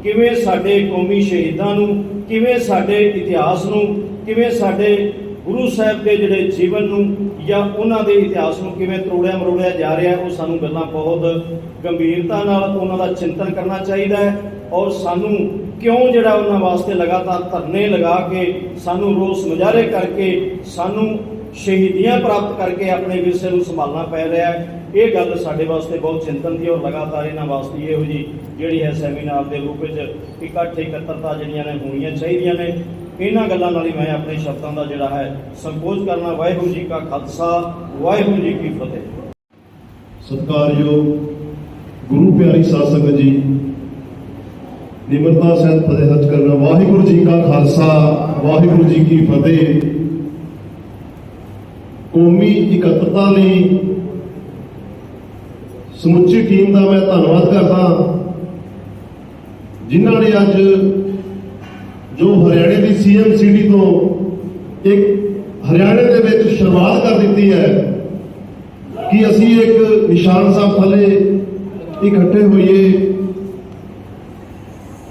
ਕਿਵੇਂ ਸਾਡੇ ਕੌਮੀ ਸ਼ਹੀਦਾਂ ਨੂੰ ਕਿਵੇਂ ਸਾਡੇ ਇਤਿਹਾਸ ਨੂੰ ਕਿਵੇਂ ਸਾਡੇ ਗੁਰੂ ਸਾਹਿਬ ਦੇ ਜਿਹੜੇ ਜੀਵਨ ਨੂੰ ਜਾਂ ਉਹਨਾਂ ਦੇ ਇਤਿਹਾਸ ਨੂੰ ਕਿਵੇਂ ਤਰੋੜਿਆ ਮਰੋੜਿਆ ਜਾ ਰਿਹਾ ਉਹ ਸਾਨੂੰ ਗੱਲਾਂ ਬਹੁਤ ਗੰਭੀਰਤਾ ਨਾਲ ਉਹਨਾਂ ਦਾ ਚਿੰਤਨ ਕਰਨਾ ਚਾਹੀਦਾ ਹੈ ਔਰ ਸਾਨੂੰ ਕਿਉਂ ਜਿਹੜਾ ਉਹਨਾਂ ਵਾਸਤੇ ਲਗਾਤਾਰ ਧਰਨੇ ਲਗਾ ਕੇ ਸਾਨੂੰ ਰੋਸ ਮੁਜ਼ਾਹਰੇ ਕਰਕੇ ਸਾਨੂੰ ਸ਼ਹੀਦੀਆਂ ਪ੍ਰਾਪਤ ਕਰਕੇ ਆਪਣੇ ਵਿਰਸੇ ਨੂੰ ਸੰਭਾਲਣਾ ਪੈ ਰਿਹਾ ਹੈ। ਇਹ ਗੱਲ ਸਾਡੇ ਵਾਸਤੇ ਬਹੁਤ ਚਿੰਤਨ ਦੀ ਔਰ ਲਗਾਤਾਰ ਇਹਨਾਂ ਵਾਸਤੇ ਇਹੋ ਜਿਹੀ ਜਿਹੜੀ ਹੈ ਸੈਮੀਨਾਰ ਦੇ ਰੂਪ ਵਿੱਚ ਇਕੱਤਰਤਾ ਜਿਹੜੀਆਂ ਨੇ ਹੋਣੀਆਂ ਚਾਹੀਦੀਆਂ ਨੇ। ਇਹਨਾਂ ਗੱਲਾਂ ਨਾਲ ਹੀ ਮੈਂ ਆਪਣੇ ਸ਼ਬਦਾਂ ਦਾ ਜਿਹੜਾ ਹੈ ਸੰਕੋਚ ਕਰਨਾ। ਵਾਹਿਗੁਰੂ ਜੀ ਕਾ ਖਾਲਸਾ ਵਾਹਿਗੁਰੂ ਜੀ ਕੀ ਫਤਿਹ। ਸਤਿਕਾਰਯੋਗ ਗੁਰੂ ਪਿਆਰੀ ਸਾਧ ਸੰਗਤ ਜੀ, ਨਿਮਰਤਾ ਸਹਿਤ ਫਤਿਹ ਸੱਚ ਕਰਨਾ। ਵਾਹਿਗੁਰੂ ਜੀ ਕਾ ਖਾਲਸਾ ਵਾਹਿਗੁਰੂ ਜੀ ਕੀ ਫਤਿਹ। ਕੌਮੀ ਇਕੱਤਰਤਾ ਲਈ ਸਮੁੱਚੀ ਟੀਮ ਦਾ ਮੈਂ ਧੰਨਵਾਦ ਕਰਦਾ ਜਿਨ੍ਹਾਂ ਨੇ ਅੱਜ ਜੋ ਹਰਿਆਣੇ ਦੀ CM ਤੋਂ ਇੱਕ ਹਰਿਆਣੇ ਦੇ ਵਿੱਚ ਸ਼ੁਰੂਆਤ ਕਰ ਦਿੱਤੀ ਹੈ। ਕਿ ਅਸੀਂ ਇੱਕ ਨਿਸ਼ਾਨ ਸਾਹਿਬ ਥੱਲੇ ਇਕੱਠੇ ਹੋਈਏ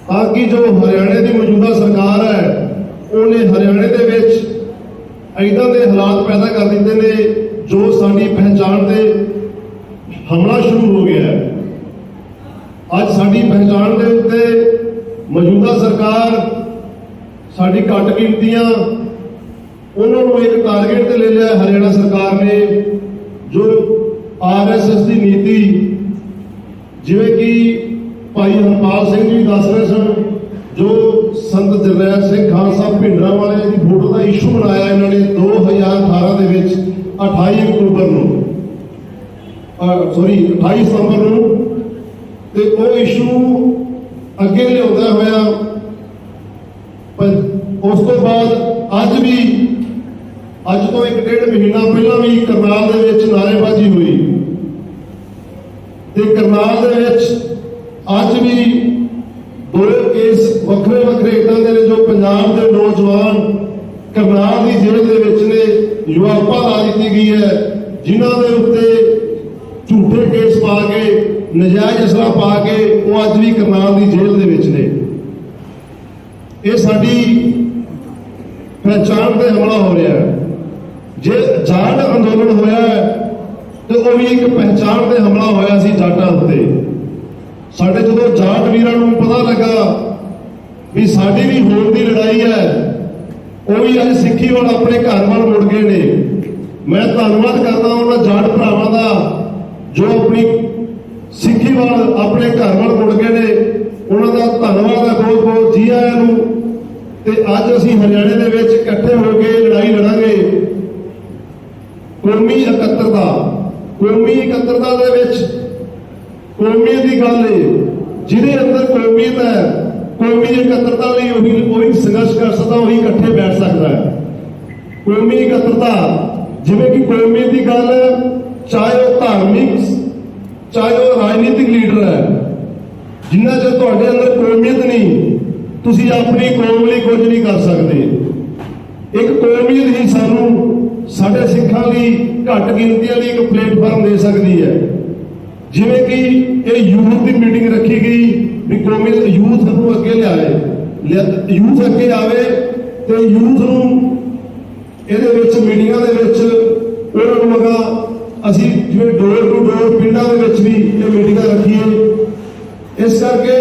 ਤਾਂ ਕਿ ਜੋ ਹਰਿਆਣੇ ਦੀ ਮੌਜੂਦਾ ਸਰਕਾਰ ਹੈ ਉਹਨੇ ਹਰਿਆਣੇ ਦੇ ਵਿੱਚ ਇੱਦਾਂ ਦੇ ਹਾਲਾਤ ਪੈਦਾ ਕਰ ਦਿੱਤੇ ਨੇ ਜੋ ਸਾਡੀ ਪਹਿਚਾਣ ਤੇ ਹਮਲਾ ਸ਼ੁਰੂ ਹੋ ਗਿਆ ਹੈ। ਅੱਜ ਸਾਡੀ ਪਹਿਚਾਣ ਦੇ ਉੱਤੇ ਮੌਜੂਦਾ ਸਰਕਾਰ ਸਾਡੀ ਘੱਟ ਗਿਣਤੀਆਂ ਉਹਨਾਂ ਨੂੰ ਇੱਕ ਟਾਰਗੇਟ ਤੇ ਲੈ ਲਿਆ ਹਰਿਆਣਾ ਸਰਕਾਰ ਨੇ, ਜੋ RSS ਦੀ ਨੀਤੀ, ਜਿਵੇਂ ਕਿ ਭਾਈ ਹਰਪਾਲ ਸਿੰਘ ਜੀ ਦੱਸ ਰਹੇ ਸਨ, ਜੋ ਸੰਤ ਜਰਨੈਲ ਸਿੰਘ ਖਾਨ ਸਾਹਿਬ ਭਿੰਡਰਾਂ ਵਾਲੇ ਦੀ ਫੋਟੋ ਦਾ ਇਸ਼ੂ ਬਣਾਇਆ ਇਹਨਾਂ ਨੇ 2018 ਦੇ ਵਿੱਚ 28 ਅਕਤੂਬਰ ਨੂੰ 28 ਸਤੰਬਰ ਨੂੰ, ਤੇ ਉਹ ਇਸ਼ੂ ਅੱਗੇ ਲਿਆਉਂਦਾ ਹੋਇਆ ਉਸ ਤੋਂ ਬਾਅਦ ਅੱਜ ਤੋਂ 1.5 ਮਹੀਨਾ ਪਹਿਲਾਂ ਵੀ ਕਰਨਾਲ ਦੇ ਵਿੱਚ ਨਾਅਰੇਬਾਜ਼ੀ ਹੋਈ ਤੇ ਕਰਨਾਲ ਦੇ ਵਿੱਚ ਅੱਜ ਵੀ 2 ਕੇਸ ਵੱਖਰੇ ਇਦਾਂ ਦੇ ਨੇ ਜੋ ਪੰਜਾਬ ਦੇ ਨੌਜਵਾਨ ਕਰਨਾਲ ਦੀ ਜੇਲ੍ਹ ਦੇ ਵਿੱਚ ਨੇ, ਯੁਵਾਪਾ ਲਾ ਦਿੱਤੀ ਗਈ ਹੈ, ਜਿਨ੍ਹਾਂ ਦੇ ਉੱਤੇ ਝੂਠੇ ਕੇਸ ਪਾ ਕੇ ਨਜਾਇਜ਼ ਅਸਲਾ ਪਾ ਕੇ ਉਹ ਅੱਜ ਵੀ ਕਰਨਾਲ ਦੀ ਜੇਲ੍ਹ ਦੇ ਵਿੱਚ ਨੇ। ਇਹ ਸਾਡੀ ਪਹਿਚਾਣ ਤੇ ਹਮਲਾ ਹੋ ਰਿਹਾ ਹੈ। ਜੇ ਜਾਟ ਅੰਦੋਲਨ ਹੋਇਆ ਤੇ ਉਹ ਵੀ ਇੱਕ ਪਹਿਚਾਣ ਤੇ ਹਮਲਾ ਹੋਇਆ ਸੀ ਜਾਟਾਂ ਉੱਤੇ। ਸਾਡੇ ਜਦੋਂ ਜਾਟ ਵੀਰਾਂ ਨੂੰ ਪਤਾ ਲੱਗਾ ਵੀ ਸਾਡੀ ਵੀ ਹੋਣ ਦੀ ਲੜਾਈ ਹੈ, ਉਹ ਵੀ ਅੱਜ ਸਿੱਖੀ ਵੱਲ ਆਪਣੇ ਘਰ ਵੱਲ ਮੁੜ ਗਏ ਨੇ। ਮੈਂ ਧੰਨਵਾਦ ਕਰਦਾ ਉਹਨਾਂ ਜਾਟ ਭਰਾਵਾਂ ਦਾ ਜੋ ਆਪਣੀ ਸਿੱਖੀ ਵੱਲ ਆਪਣੇ ਘਰ ਵੱਲ ਮੁੜ ਗਏ ਨੇ, ਉਹਨਾਂ ਦਾ ਧੰਨਵਾਦ ਹੈ, ਬਹੁਤ ਬਹੁਤ ਜੀ ਆਇਆਂ ਨੂੰ। ਤੇ ਅੱਜ ਅਸੀਂ ਹਰਿਆਣੇ ਦੇ ਵਿੱਚ ਇਕੱਠੇ ਹੋ ਕੇ ਲੜਾਈ ਲੜਾਂਗੇ ਕੌਮੀ ਇਕੱਤਰਤਾ ਦੇ ਵਿੱਚ ਕੌਮੀਅਤ ਦੀ ਗੱਲ ਹੈ, ਜਿਹਦੇ ਅੰਦਰ ਕੌਮੀਅਤ ਹੈ, ਕੌਮੀ ਇਕੱਤਰਤਾ ਲਈ ਉਹੀ ਸੰਘਰਸ਼ ਕਰ ਸਕਦਾ, ਉਹੀ ਇਕੱਠੇ ਬੈਠ ਸਕਦਾ ਹੈ। ਕੌਮੀ ਇਕੱਤਰਤਾ ਜਿਵੇਂ ਕਿ ਕੌਮੀਅਤ ਦੀ ਗੱਲ, ਚਾਹੇ ਉਹ ਧਾਰਮਿਕ ਚਾਹੇ ਉਹ ਰਾਜਨੀਤਿਕ ਲੀਡਰ ਹੈ, ਜਿੰਨਾ ਚਿਰ ਤੁਹਾਡੇ ਅੰਦਰ ਕੌਮੀਅਤ ਨਹੀਂ, ਤੁਸੀਂ ਆਪਣੀ ਕੌਮ ਲਈ ਕੁਝ ਨਹੀਂ ਕਰ ਸਕਦੇ। ਇੱਕ ਕੌਮੀਅਤ ਹੀ ਸਾਨੂੰ ਸਾਡੇ ਸਿੱਖਾਂ ਲਈ ਘੱਟ ਗਿਣਤੀਆਂ ਲਈ ਇੱਕ ਪਲੇਟਫਾਰਮ ਦੇ ਸਕਦੀ ਹੈ। ਜਿਵੇਂ ਕਿ ਇਹ ਯੂਥ ਦੀ ਮੀਟਿੰਗ ਰੱਖੀ ਗਈ ਵੀ ਕੌਮੀਅਤ ਯੂਥ ਨੂੰ ਅੱਗੇ ਲਿਆਏ, ਯੂਥ ਅੱਗੇ ਆਵੇ ਤੇ ਯੂਥ ਨੂੰ ਇਹਦੇ ਵਿੱਚ ਮੀਟਿੰਗਾਂ ਦੇ ਵਿੱਚ ਉਹਨਾਂ ਨੂੰ ਲਗਾ ਅਸੀਂ ਜਿਵੇਂ ਡੋਰ ਟੂ ਡੋਰ ਪਿੰਡਾਂ ਦੇ ਵਿੱਚ ਵੀ ਇਹ ਮੀਟਿੰਗਾਂ ਰੱਖੀਏ। ਇਸ ਕਰਕੇ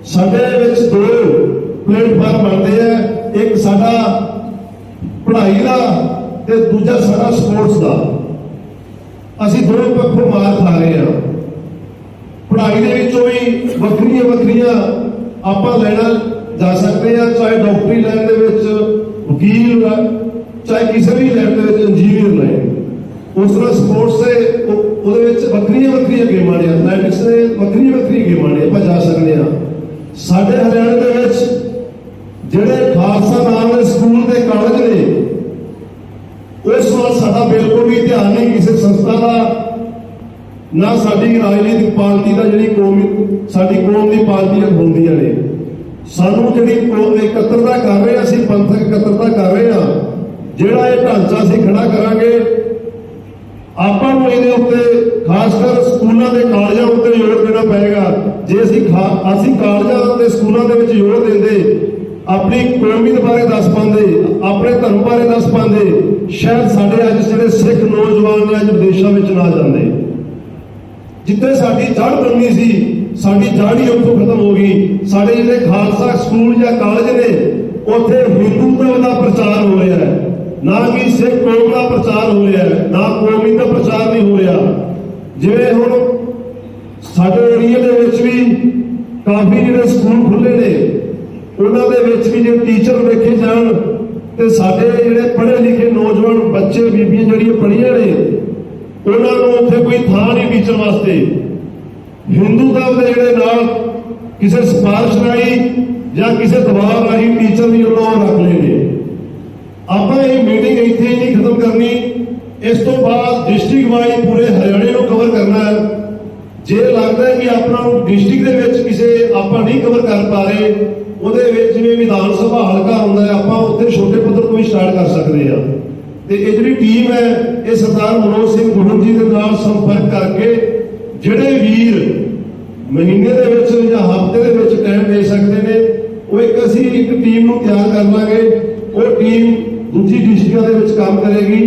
ਸਾਡੇ ਵਿੱਚ 2 ਪਲੇਟਫਾਰਮ ਬਣਦੇ ਆ, ਇੱਕ ਸਾਡਾ ਪੜ੍ਹਾਈ ਦਾ ਤੇ ਦੂਜਾ ਸਾਡਾ ਸਪੋਰਟਸ ਦਾ। ਅਸੀਂ ਦੋਵੇਂ ਪੱਖੋਂ ਮਾਰ ਖਾ ਰਹੇ ਹਾਂ। ਪੜ੍ਹਾਈ ਦੇ ਵਿੱਚੋਂ ਵੀ ਵੱਖਰੀਆਂ ਆਪਾਂ ਲੈਣਾ ਜਾ ਸਕਦੇ ਹਾਂ, ਚਾਹੇ ਡਾਕਟਰੀ ਲਾਈਨ ਦੇ ਵਿੱਚ ਵਕੀਲ, ਚਾਹੇ ਕਿਸੇ ਵੀ ਲਾਈਨ ਦੇ ਵਿੱਚ ਇੰਜੀਨੀਅਰ ਲਾਈਨ। ਉਸ ਤਰ੍ਹਾਂ ਸਪੋਰਟਸ ਦੇ ਉਹਦੇ ਵਿੱਚ ਵੱਖਰੀਆਂ ਗੇਮਾਂ ਨੇ, ਐਥਲੈਟਿਕਸ ਦੇ ਵੱਖਰੀਆਂ ਗੇਮਾਂ ਨੇ, ਆਪਾਂ ਜਾ ਸਕਦੇ ਹਾਂ। ਸਾਡੇ ਹਰਿਆਣੇ ਦੇ ਵਿੱਚ ਜਿਹੜੇ ਖਾਲਸਾ ਨਾਮ ਦੇ ਸਕੂਲ ਤੇ ਕਾਲਜ ਨੇ, ਉਸ ਵੱਲ ਸਾਡਾ ਬਿਲਕੁਲ ਵੀ ਧਿਆਨ ਨਹੀਂ ਕਿਸੇ ਸੰਸਥਾ ਦਾ, ਨਾ ਸਾਡੀ ਰਾਜਨੀਤਿਕ ਪਾਰਟੀ ਦਾ, ਜਿਹੜੀ ਸਾਡੀ ਕੌਮ ਦੀ ਪਾਰਟੀਆਂ ਹੁੰਦੀਆਂ ਨੇ। ਸਾਨੂੰ ਜਿਹੜੀ ਇਕੱਤਰਤਾ ਕਰ ਰਹੇ ਹਾਂ, ਅਸੀਂ ਪੰਥਕ ਇਕੱਤਰਤਾ ਕਰ ਰਹੇ ਹਾਂ, ਜਿਹੜਾ ਇਹ ਢਾਂਚਾ ਅਸੀਂ ਖੜਾ ਕਰਾਂਗੇ, ਆਪਾਂ ਨੂੰ ਇਹਦੇ ਉੱਤੇ ਖਾਸ ਕਰ ਸਕੂਲਾਂ ਤੇ ਕਾਲਜਾਂ ਉੱਤੇ ਜ਼ੋਰ ਦੇਣਾ ਪਏਗਾ। ਜੇ ਅਸੀਂ ਕਾਲਜਾਂ ਤੇ ਸਕੂਲਾਂ ਦੇ ਵਿੱਚ ਜ਼ੋਰ ਦਿੰਦੇ, ਆਪਣੀ ਕੌਮੀਅਤ ਬਾਰੇ ਦੱਸ ਪਾਉਂਦੇ, ਆਪਣੇ ਧਰਮ ਬਾਰੇ ਦੱਸ ਪਾਉਂਦੇ, ਸ਼ਾਇਦ ਸਾਡੇ ਅੱਜ ਜਿਹੜੇ ਸਿੱਖ ਨੌਜਵਾਨ ਨੇ ਅੱਜ ਵਿਦੇਸ਼ਾਂ ਵਿੱਚ ਨਾ ਜਾਂਦੇ। ਜਿੱਥੇ ਸਾਡੀ ਜੜ ਬਣਨੀ ਸੀ, ਸਾਡੀ ਜੜ ਹੀ ਉੱਥੋਂ ਖਤਮ ਹੋ ਗਈ। ਸਾਡੇ ਜਿਹੜੇ ਖਾਲਸਾ ਸਕੂਲ ਜਾਂ ਕਾਲਜ ਨੇ, ਉੱਥੇ ਹਿੰਦੂਤਵ ਦਾ ਪ੍ਰਚਾਰ ਹੋ ਰਿਹਾ ਹੈ, ਨਾ ਕਿ ਸਿੱਖ ਕੌਮ ਦਾ ਪ੍ਰਚਾਰ ਹੋ ਰਿਹਾ ਹੈ, ਨਾ ਕੌਮੀ ਦਾ ਪ੍ਰਚਾਰ ਨਹੀਂ ਹੋ ਰਿਹਾ। ਜਿਵੇਂ ਹੁਣ ਸਾਡੇ ਏਰੀਆ ਦੇ ਵਿੱਚ ਵੀ ਕਾਫੀ ਜਿਹੜੇ ਸਕੂਲ ਖੁੱਲੇ ਨੇ, ਉਹਨਾਂ ਦੇ ਵਿੱਚ ਵੀ ਜੇ ਟੀਚਰ ਵੇਖੇ ਜਾਣ ਤੇ ਸਾਡੇ ਜਿਹੜੇ ਪੜ੍ਹੇ ਲਿਖੇ ਨੌਜਵਾਨ ਬੱਚੇ ਬੀਬੀਆਂ ਜਿਹੜੀਆਂ ਪੜ੍ਹੀਆਂ ਨੇ, ਉਹਨਾਂ ਨੂੰ ਉੱਥੇ ਕੋਈ ਥਾਂ ਨਹੀਂ ਟੀਚਰ ਵਾਸਤੇ। ਹਿੰਦੂ ਧਰਮ ਦੇ ਜਿਹੜੇ ਨਾਲ ਕਿਸੇ ਸਿਫਾਰਿਸ਼ ਰਾਹੀਂ ਜਾਂ ਕਿਸੇ ਦਬਾਅ ਰਾਹੀਂ ਟੀਚਰ ਵੀ ਉਹਨਾਂ ਰੱਖ ਲਏ ਨੇ। ਆਪਾਂ ਇਹ ਮੀਟਿੰਗ ਇੱਥੇ ਹੀ ਨਹੀਂ ਖਤਮ ਕਰਨੀ, ਇਸ ਤੋਂ ਬਾਅਦ ਡਿਸਟ੍ਰਿਕਟ ਵਾਈਜ਼ ਪੂਰੇ ਹਰਿਆਣੇ ਨੂੰ ਕਵਰ ਕਰਨਾ ਹੈ। ਜੇ ਲੱਗਦਾ ਕਿ ਆਪਣਾ ਡਿਸਟ੍ਰਿਕਟ ਦੇ ਵਿੱਚ ਕਿਸੇ ਆਪਾਂ ਨਹੀਂ ਕਵਰ ਕਰ ਪਾ ਰਹੇ, ਉਹਦੇ ਵਿੱਚ ਜਿਵੇਂ ਵਿਧਾਨ ਸਭਾ ਹਲਕਾ ਹੁੰਦਾ ਹੈ, ਆਪਾਂ ਉੱਥੇ ਛੋਟੇ ਪੱਧਰ ਤੋਂ ਵੀ ਸਟਾਰਟ ਕਰ ਸਕਦੇ ਹਾਂ। ਤੇ ਇਹ ਜਿਹੜੀ ਟੀਮ ਹੈ ਇਹ ਸਰਦਾਰ ਮਨੋਜ ਸਿੰਘ ਗੁਰੂ ਜੀ ਦੇ ਨਾਲ ਸੰਪਰਕ ਕਰਕੇ ਜਿਹੜੇ ਵੀਰ ਮਹੀਨੇ ਦੇ ਵਿੱਚ ਜਾਂ ਹਫ਼ਤੇ ਦੇ ਵਿੱਚ ਟਾਈਮ ਦੇ ਸਕਦੇ ਨੇ ਉਹ ਅਸੀਂ ਇੱਕ ਟੀਮ ਨੂੰ ਤਿਆਰ ਕਰ ਲਾਂਗੇ। ਉਹ ਟੀਮ ਦੂਜੀ ਡਿਸਟ੍ਰਿਕਟਾਂ ਦੇ ਵਿੱਚ ਕੰਮ ਕਰੇਗੀ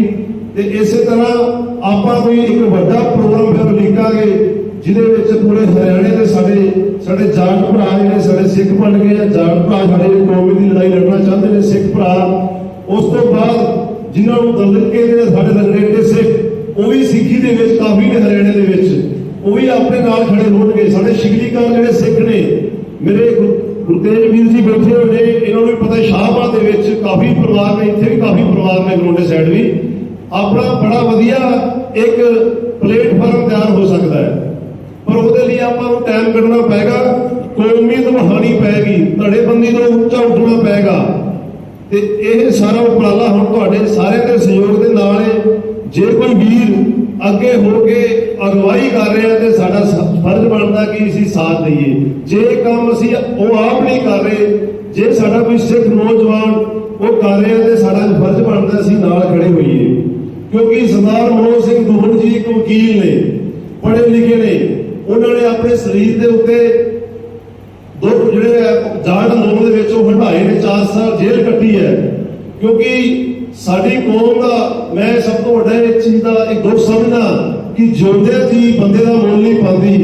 ਤੇ ਇਸੇ ਤਰ੍ਹਾਂ ਆਪਾਂ ਕੋਈ ਇੱਕ ਵੱਡਾ ਪ੍ਰੋਗਰਾਮ ਫਿਰ ਲਿਖਾਂਗੇ ਜਿਹਦੇ ਵਿੱਚ ਪੂਰੇ ਹਰਿਆਣੇ ਦੇ ਸਾਡੇ ਜਾਟ ਭਰਾ ਜਿਹੜੇ ਸਾਡੇ ਸਿੱਖ ਬਣ ਗਏ ਜਾਂ ਜਾਟ ਭਰਾ ਸਾਡੇ ਕੌਮੀ ਦੀ ਲੜਾਈ ਲੜਨਾ ਚਾਹੁੰਦੇ ਨੇ ਸਿੱਖ ਭਰਾ, ਉਸ ਤੋਂ ਬਾਅਦ ਜਿਨ੍ਹਾਂ ਨੂੰ ਦਲਿਤ ਕਹਿੰਦੇ ਸਾਡੇ ਲੰਗੜੇਟੇ ਸਿੱਖ ਉਹ ਵੀ ਸਿੱਖੀ ਦੇ ਵਿੱਚ ਕਾਫੀ ਨੇ ਹਰਿਆਣੇ ਦੇ ਵਿੱਚ, ਉਹ ਵੀ ਆਪਣੇ ਨਾਲ ਖੜੇ ਹੋਣਗੇ। ਸਾਡੇ ਸ਼ਿਕਲੀਕਾਰ ਜਿਹੜੇ ਸਿੱਖ ਨੇ ਮੇਰੇ ਗੁਰਤੇਜ ਵੀਰ ਜੀ ਬੈਠੇ ਹੋਏ ਨੇ, ਇਹਨਾਂ ਨੂੰ ਵੀ ਪਤਾ ਸ਼ਾਹਬਾਦ ਦੇ ਵਿੱਚ ਕਾਫੀ ਪਰਿਵਾਰ ਨੇ, ਇੱਥੇ ਵੀ ਕਾਫੀ ਪਰਿਵਾਰ ਨੇ ਗਲੋਂਡੇ ਸਾਈਡ ਵੀ। ਆਪਣਾ ਬੜਾ ਵਧੀਆ ਇੱਕ ਪਲੇਟਫਾਰਮ ਤਿਆਰ ਹੋ ਸਕਦਾ ਹੈ, ਪਰ ਉਹਦੇ ਲਈ ਆਪਾਂ ਨੂੰ ਟਾਈਮ ਕੱਢਣਾ ਪਏਗਾ, ਕੌਮੀਅਤ ਵਹਾਣੀ ਪਏਗੀ, ਧੜੇਬੰਦੀ ਤੋਂ ਉੱਚਾ ਉੱਠਣਾ ਪਏਗਾ। ਤੇ ਇਹ ਸਾਰਾ ਉਪਰਾਲਾ ਹੁਣ ਤੁਹਾਡੇ ਸਾਰਿਆਂ ਦੇ ਸਹਿਯੋਗ ਦੇ ਨਾਲ ਹੈ। ਜੇ ਕੋਈ ਵੀਰ ਅੱਗੇ ਹੋ ਕੇ ਅਗਵਾਈ ਕਰ ਰਿਹਾ ਤੇ ਸਾਡਾ ਫਰਜ਼ ਬਣਦਾ ਕਿ ਅਸੀਂ ਸਾਥ ਦਈਏ। ਜੇ ਕੰਮ ਅਸੀਂ ਉਹ ਆਪ ਨਹੀਂ ਕਰ ਰਹੇ, ਜੇ ਸਾਡਾ ਕੋਈ ਸਿੱਖ ਨੌਜਵਾਨ ਉਹ ਕਰ ਰਿਹਾ ਤੇ ਸਾਡਾ ਫਰਜ਼ ਬਣਦਾ ਅਸੀਂ ਨਾਲ ਖੜੇ ਹੋਈਏ। ਕਿਉਂਕਿ ਸਰਦਾਰ ਮਨੋਜ ਸਿੰਘ ਦੁਹਨ ਜੀ ਇੱਕ ਵਕੀਲ ਨੇ, ਪੜ੍ਹੇ ਲਿਖੇ ਨੇ, ਉਹਨਾਂ ਨੇ ਆਪਣੇ ਸਰੀਰ ਦੇ ਉੱਤੇ ਦੋ ਜਿਹੜੇ ਜਾਟ ਅੰਦੋਲਨ ਦੇ ਵਿੱਚ ਉਹ ਹਟਾਏ ਨੇ, 4 ਸਾਲ ਜੇਲ੍ਹ ਕੱਟੀ ਹੈ। ਕਿਉਂਕਿ ਸਾਡੀ ਕੌਮ ਦਾ ਮੈਂ ਸਭ ਤੋਂ ਵੱਡਾ ਇਸ ਚੀਜ਼ ਦਾ ਇੱਕ ਦੁੱਖ ਸਮਝਦਾ ਕਿ ਜਿਉਂਦੇ ਜੀ ਬੰਦੇ ਦਾ ਮੁੱਲ ਨਹੀਂ ਪਾਉਂਦੀ।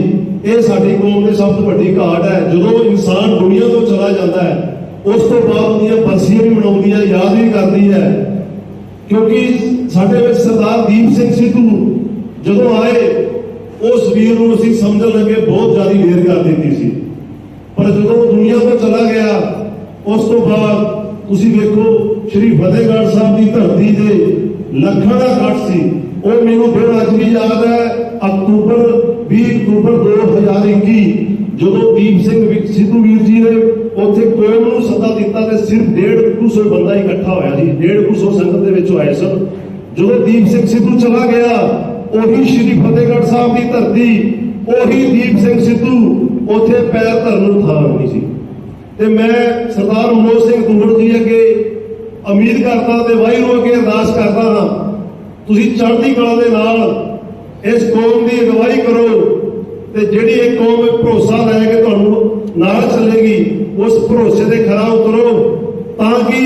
ਇਹ ਸਾਡੀ ਕੌਮ ਦੀ ਸਭ ਤੋਂ ਵੱਡੀ ਘਾਟ ਹੈ। ਜਦੋਂ ਇਨਸਾਨ ਦੁਨੀਆ ਤੋਂ ਚਲਾ ਜਾਂਦਾ ਹੈ ਉਸ ਤੋਂ ਬਾਅਦ ਉਹਦੀਆਂ ਬਰਸੀਆਂ ਵੀ ਮਨਾਉਂਦੀ ਹੈ, ਯਾਦ ਵੀ ਕਰਦੀ ਹੈ। ਕਿਉਂਕਿ ਸਾਡੇ ਵਿੱਚ ਸਰਦਾਰ ਦੀਪ ਸਿੰਘ ਸਿੱਧੂ ਜਦੋਂ ਆਏ ਉਸ ਵੀਰ ਨੂੰ ਅਸੀਂ ਸਮਝਣ ਲੱਗੇ ਬਹੁਤ ਜ਼ਿਆਦਾ ਦੇਰ ਕਰ ਦਿੱਤੀ ਸੀ, ਪਰ ਜਦੋਂ ਦੁਨੀਆ ਤੋਂ ਚਲਾ ਗਿਆ ਉਸ ਤੋਂ ਬਾਅਦ ਤੁਸੀਂ ਵੇਖੋ ਸ਼੍ਰੀ ਫਤਿਹਗੜ੍ਹ ਸਾਹਿਬ ਦੀ ਧਰਤੀ ਦੇ ਲੱਖਾਂ ਦਾ ਇਕੱਠ ਸੀ। ਉਹ ਮੈਨੂੰ ਦਿਨ ਅੱਜ ਵੀ ਯਾਦ ਹੈ, 20 ਅਕਤੂਬਰ 2021 ਜਦੋਂ ਦੀਪ ਸਿੰਘ ਸਿੱਧੂ ਵੀਰ ਜੀ ਨੇ ਉੱਥੇ ਕੌਮ ਨੂੰ ਸੱਦਾ ਦਿੱਤਾ ਤੇ ਸਿਰਫ 150 ਬੰਦਾ ਇਕੱਠਾ ਹੋਇਆ ਸੀ, 150 ਸੰਗਤ ਦੇ ਵਿੱਚੋਂ ਆਏ ਸਨ। ਜਦੋਂ ਦੀਪ ਸਿੰਘ ਸਿੱਧੂ ਚਲਾ ਗਿਆ ਉਹੀ ਸ਼੍ਰੀ ਫਤਿਹਗੜ੍ਹ ਸਾਹਿਬ ਦੀ ਧਰਤੀ, ਉਹੀ ਦੀਪ ਸਿੰਘ ਸਿੱਧੂ ਉੱਥੇ ਪੈਰ ਧਰਨ ਨੂੰ ਥਾਂ ਨਹੀਂ ਸੀ। ਤੇ ਮੈਂ ਸਰਦਾਰ ਮਨੋਜ ਸਿੰਘ ਦੁਹਨ ਜੀ ਅੱਗੇ ਉਮੀਦ ਕਰਦਾ ਤੇ ਵਾਹਿਗੁਰੂ ਅੱਗੇ ਅਰਦਾਸ ਕਰਦਾ ਹਾਂ, ਤੁਸੀਂ ਚੜ੍ਹਦੀ ਕਲਾ ਦੇ ਨਾਲ ਇਸ ਕੌਮ ਦੀ ਅਗਵਾਈ ਕਰੋ ਤੇ ਜਿਹੜੀ ਇਹ ਕੌਮ ਭਰੋਸਾ ਲੈ ਕੇ ਤੁਹਾਨੂੰ ਨਾਲ ਚੱਲੇਗੀ ਉਸ ਭਰੋਸੇ ਤੇ ਖਰਾ ਉਤਰੋ, ਤਾਂ ਕਿ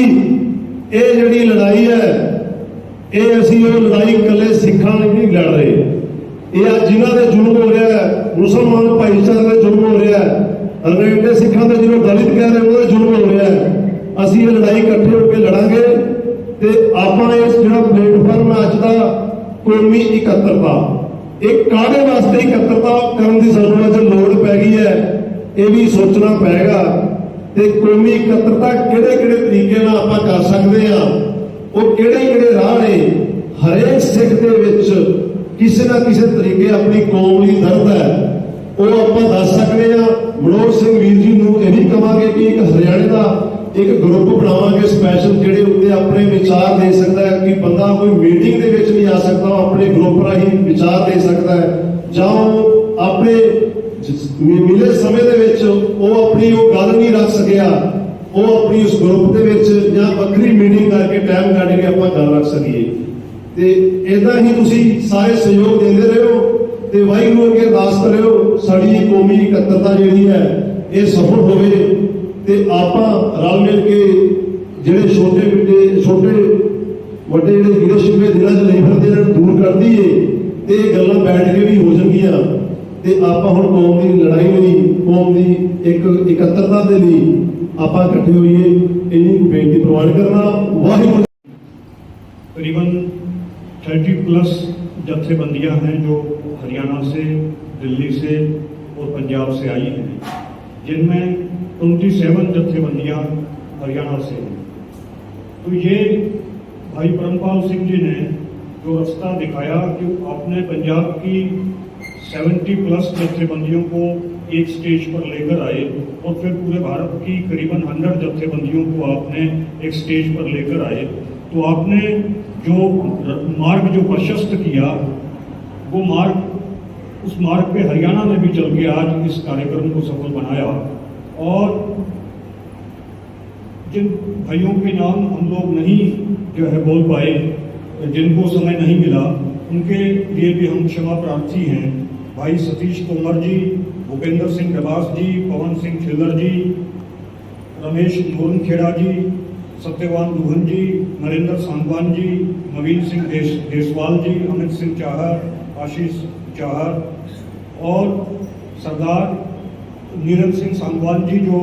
ਇਹ ਜਿਹੜੀ ਲੜਾਈ ਹੈ ਇਹ ਅਸੀਂ ਉਹ ਲੜਾਈ ਇਕੱਲੇ ਸਿੱਖਾਂ ਲਈ ਨਹੀਂ ਲੜ ਰਹੇ। ਇਹ ਅੱਜ ਜਿਨ੍ਹਾਂ ਦੇ ਜ਼ੁਲਮ ਹੋ ਰਿਹਾ ਹੈ, ਮੁਸਲਮਾਨ ਭਾਈਚਾਰੇ ਦੇ ਜ਼ੁਲਮ ਹੋ ਰਿਹਾ ਹੈ, ਲੰਗੜੇਟੇ ਸਿੱਖਾਂ ਦੇ ਜਿਹਨੂੰ ਦਲਿਤ ਕਹਿ ਰਹੇ ਉਹਦਾ ਜ਼ੁਲਮ ਹੋ ਰਿਹਾ ਹੈ। ਅਸੀਂ ਇਹ ਲੜਾਈ ਇਕੱਠੇ ਹੋ ਕੇ ਲੜਾਂਗੇ ਤੇ ਆਪਾਂ ਇਸ ਜਿਹੜਾ ਪਲੇਟਫਾਰਮ ਅੱਜ ਦਾ ਕੌਮੀ ਇਕੱਤਰਤਾ, ਇਹ ਕਾਹਦੇ ਵਾਸਤੇ ਇਕੱਤਰਤਾ ਕਰਨ ਦੀ ਸਾਨੂੰ ਅੱਜ ਲੋੜ ਪੈ ਗਈ ਹੈ, ਇਹ ਵੀ ਸੋਚਣਾ ਪਏਗਾ। ਤੇ ਕੌਮੀ ਇਕੱਤਰਤਾ ਕਿਹੜੇ ਤਰੀਕੇ ਨਾਲ ਆਪਾਂ ਕਰ ਸਕਦੇ ਹਾਂ, ਉਹ ਕਿਹੜੇ ਰਾਹ ਨੇ। ਹਰੇਕ ਸਿੱਖ ਦੇ ਵਿੱਚ ਕਿਸੇ ਨਾ ਕਿਸੇ ਤਰੀਕੇ ਆਪਣੀ ਕੌਮ ਲਈ ਦਰਦ ਹੈ, ਉਹ ਆਪਾਂ ਦੱਸ ਸਕਦੇ ਹਾਂ। ਮਨੋਜ ਸਿੰਘ ਵੀਰ ਜੀ ਨੂੰ ਇਹ ਵੀ ਕਹਾਂਗੇ ਕਿ ਇੱਕ ਹਰਿਆਣੇ ਦਾ ਇੱਕ ਗਰੁੱਪ ਬਣਾਵਾਂਗੇ ਸਪੈਸ਼ਲ, ਜਿਹੜੇ ਉੱਤੇ ਆਪਣੇ ਵਿਚਾਰ ਦੇ ਸਕਦਾ ਹੈ। ਕਿ ਬੰਦਾ ਕੋਈ ਮੀਟਿੰਗ ਦੇ ਵਿੱਚ ਨਹੀਂ ਆ ਸਕਦਾ, ਉਹ ਆਪਣੇ ਗਰੁੱਪ ਰਾਹੀਂ ਵਿਚਾਰ ਦੇ ਸਕਦਾ ਹੈ, ਜਾਂ ਉਹ ਆਪਣੇ ਮਿਲੇ ਸਮੇਂ ਦੇ ਵਿੱਚ ਉਹ ਆਪਣੀ ਉਹ ਗੱਲ ਨਹੀਂ ਰੱਖ ਸਕਿਆ, ਉਹ ਆਪਣੀ ਉਸ ਗਰੁੱਪ ਦੇ ਵਿੱਚ ਜਾਂ ਵੱਖਰੀ ਮੀਟਿੰਗ ਕਰਕੇ ਟਾਈਮ ਕੱਢ ਕੇ ਆਪਾਂ ਗੱਲ ਰੱਖ ਸਕੀਏ। ਤੇ ਇਦਾਂ ਹੀ ਤੁਸੀਂ ਸਾਰੇ ਸਹਿਯੋਗ ਦਿੰਦੇ ਰਹੋ ਤੇ ਵਾਹਿਗੁਰੂ ਅੱਗੇ ਅਰਦਾਸ ਕਰਿਓ ਸਾਡੀ ਕੌਮੀ ਇਕੱਤਰਤਾ ਜਿਹੜੀ ਹੈ ਇਹ ਸਫਲ ਹੋਵੇ ਤੇ ਆਪਾਂ ਰਲ ਮਿਲ ਕੇ ਜਿਹੜੇ ਛੋਟੇ ਵੱਡੇ ਜਿਹੜੇ ਗਿਲੇ ਸ਼ਿਕਵੇ ਦਿਲਾਂ 'ਚ ਲਈ ਫਿਰਦੇ ਇਹਨਾਂ ਨੂੰ ਦੂਰ ਕਰ ਦਈਏ ਤੇ ਇਹ ਗੱਲਾਂ ਬੈਠ ਕੇ ਵੀ ਹੋ ਜਾਣਗੀਆਂ। ਤੇ ਆਪਾਂ ਹੁਣ ਕੌਮ ਦੀ ਲੜਾਈ ਲਈ, ਕੌਮ ਦੀ ਇੱਕ ਇਕੱਤਰਤਾ ਦੇ ਲਈ ਆਪਾਂ ਇਕੱਠੇ ਹੋਈਏ, ਇੰਨੀ ਬੇਨਤੀ ਪ੍ਰਵਾਨ ਕਰਨਾ। ਵਾਹਿਗੁਰੂ। करीबन 30+ जत्थेबंदियां हैं जो हरियाणा से, दिल्ली से और पंजाब से आई हैं, जिनमें 27 जत्थेबंदियां हरियाणा से हैं। तो ये भाई परमपाल सिंह जी ने जो रास्ता दिखाया कि आपने पंजाब की 70+ जत्थेबंदियों को एक स्टेज पर लेकर आए और फिर पूरे भारत की करीबन 100 जत्थेबंदियों को आपने एक स्टेज पर लेकर आए। तो आपने जो मार्ग जो प्रशस्त किया वो मार्ग, उस मार्ग पे हरियाणा ने भी चल के आज इस कार्यक्रम को सफल बनाया। और जिन भाइयों के नाम हम लोग नहीं जो है बोल पाए, जिनको समय नहीं मिला उनके लिए भी हम क्षमा प्रार्थी हैं। भाई सतीश तोमर जी, भूपेंद्र सिंह डबास जी, पवन सिंह खिल्लर जी, रमेश मोरनखेड़ा जी, सत्यवान दुहन जी, नरेंद्र सांगवान जी, नवीन सिंह देसवाल जी, अमित सिंह चाहर, आशीष चाहर और सरदार नीरज सिंह सांगवान जी जो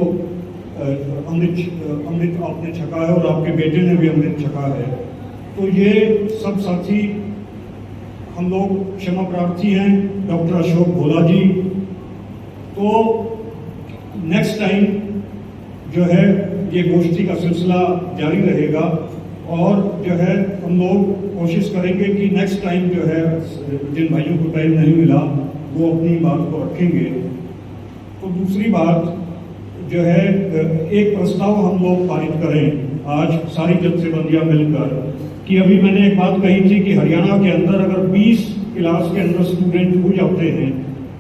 अमृत आपने छका है और आपके बेटे ने भी अमृत छका है। तो ये सब साथी हम लोग क्षमा प्रार्थी हैं। डॉक्टर अशोक भोला जी, तो नेक्स्ट टाइम जो है ये गोष्ठी का सिलसिला जारी रहेगा और जो है हम लोग कोशिश करेंगे कि नेक्स्ट टाइम जो है जिन भाइयों को टाइम नहीं मिला वो अपनी बात को रखेंगे। तो दूसरी बात जो है एक प्रस्ताव हम लोग पारित करें आज सारी जत्थेबंदियां मिलकर कि अभी मैंने एक बात कही थी कि हरियाणा के अंदर अगर 20 क्लास के अंदर स्टूडेंट हो जाते हैं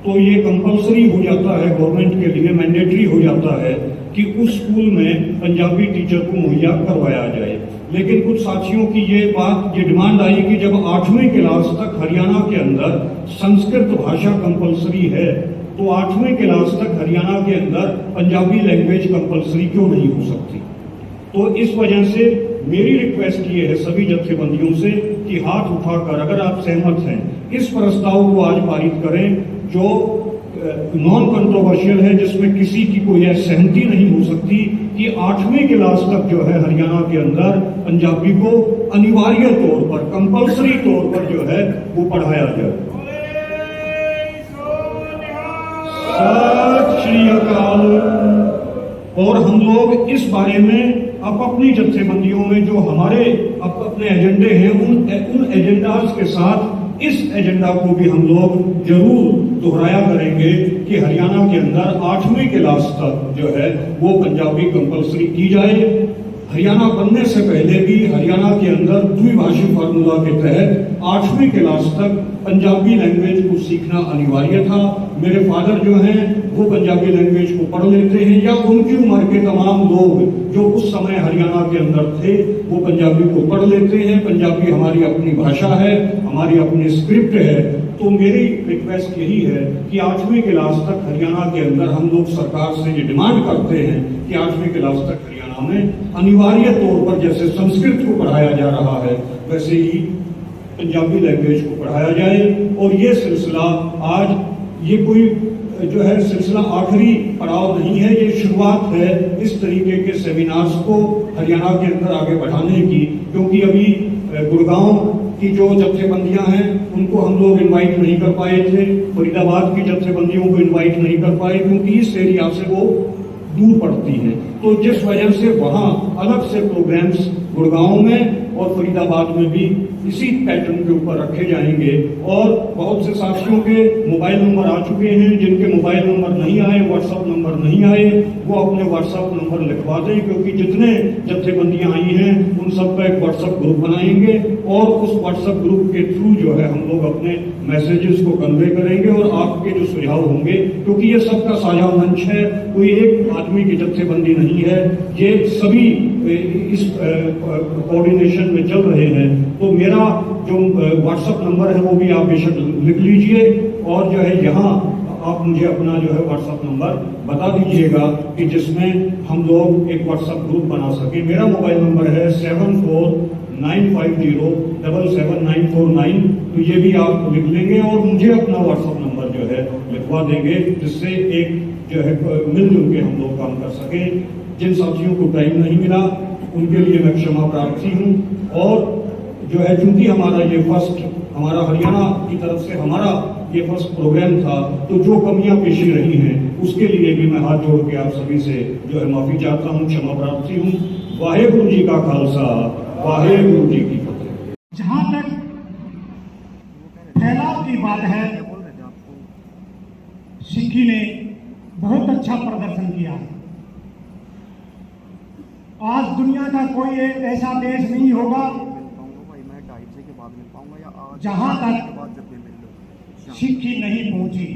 तो ये कंपलसरी हो जाता है, गवर्नमेंट के लिए मैंडेटरी हो जाता है कि उस स्कूल में पंजाबी टीचर को मुहैया करवाया जाए। लेकिन कुछ साथियों की ये डिमांड आई कि जब 8वीं क्लास तक हरियाणा के अंदर संस्कृत भाषा कंपलसरी है तो 8वीं क्लास तक हरियाणा के अंदर पंजाबी लैंग्वेज कंपलसरी क्यों नहीं हो सकती। तो इस वजह से मेरी रिक्वेस्ट ये है सभी जत्थेबंदियों से कि हाथ उठाकर अगर आप सहमत हैं इस प्रस्ताव को आज पारित करें जो नॉन कंट्रोवर्शियल है, जिसमें किसी की कोई सहमति नहीं हो सकती कि 8वीं क्लास तक जो है हरियाणा के अंदर पंजाबी को अनिवार्य तौर पर, कंपलसरी तौर पर जो है वो पढ़ाया जाए। सत श्री अकाल। और हम लोग इस बारे में अब अपनी जत्थेबंदियों में जो हमारे अपने एजेंडे हैं उन एजेंडाज के साथ इस एजेंडा को भी हम लोग जरूर दोहराया करेंगे कि हरियाणा के अंदर 8वीं क्लास तक जो है वो पंजाबी कंपलसरी की जाए। हरियाणा बनने से पहले भी हरियाणा के अंदर द्विभाषी फार्मूला के तहत 8वीं क्लास तक पंजाबी लैंग्वेज को सीखना अनिवार्य था। मेरे फादर जो हैं वो पंजाबी लैंग्वेज को पढ़ लेते हैं या उनकी उम्र के तमाम लोग जो उस समय हरियाणा के अंदर थे वो पंजाबी को पढ़ लेते हैं। पंजाबी हमारी अपनी भाषा है, हमारी अपनी स्क्रिप्ट है। तो मेरी रिक्वेस्ट यही है कि 8वीं क्लास तक हरियाणा के अंदर हम लोग सरकार से ये डिमांड करते हैं कि 8वीं क्लास तक हरियाणा में अनिवार्य तौर पर जैसे संस्कृत को पढ़ाया जा रहा है वैसे ही पंजाबी लैंग्वेज को पढ़ाया जाए। और ये सिलसिला आज ये कोई जो है सिलसिला आखिरी पड़ाव नहीं है, ये शुरुआत है इस तरीके के सेमिनार्स को हरियाणा के अंदर आगे बढ़ाने की। क्योंकि अभी गुड़गांव की जो जत्थेबंदियां हैं उनको हम लोग इनवाइट नहीं कर पाए थे, फरीदाबाद की जत्थेबंदियों को इनवाइट नहीं कर पाए क्योंकि इस एरिया से वो दूर पड़ती है। तो जिस वजह से वहां अलग से प्रोग्राम्स गुड़गांव में और फरीदाबाद में भी इसी पैटर्न के ऊपर रखे जाएंगे। और बहुत से साथियों के मोबाइल नंबर आ चुके हैं, जिनके मोबाइल नंबर नहीं आए, व्हाट्सएप नंबर नहीं आए, वो अपने व्हाट्सएप नंबर लिखवा दें क्योंकि जितने जत्थेबंदियां आई हैं उन सबका एक व्हाट्सएप ग्रुप बनाएंगे और उस व्हाट्सएप ग्रुप के थ्रू जो है हम लोग अपने मैसेजेस को कन्वे करेंगे और आपके जो सुझाव होंगे, क्योंकि ये सबका साझा मंच है, कोई एक आदमी की जत्थेबंदी नहीं है, ये सभी इस कोऑर्डिनेशन में चल रहे हैं। तो मेरा जो व्हाट्सएप नंबर है वो भी आप बेशक लिख लीजिए और जो है यहाँ आप मुझे अपना जो है व्हाट्सएप नंबर बता दीजिएगा कि जिसमें हम लोग एक व्हाट्सएप ग्रुप बना सके। मेरा मोबाइल नंबर है 7495077949। तो ये भी आप लिख लेंगे और मुझे अपना व्हाट्सएप नंबर जो है लिखवा देंगे, जिससे एक जो है मिलजुल के हम लोग काम कर सके। जिन साथियों को टाइम नहीं मिला उनके लिए मैं क्षमा प्रार्थी हूँ। और जो है चूंकि हमारा हरियाणा की तरफ से हमारा ये फर्स्ट प्रोग्राम था, तो जो कमियां पेशी रही हैं उसके लिए भी मैं हाथ जोड़ के आप सभी से जो है माफी चाहता हूँ, क्षमा प्रार्थी हूँ। वाहेगुरु जी का खालसा, वाहेगुरु जी की फतेह। जहां तक फैलाव की बात है, सिक्की ने बहुत अच्छा प्रदर्शन किया है। आज दुनिया का कोई एक ऐसा देश नहीं होगा जहां तक सिक्की नहीं पहुंची।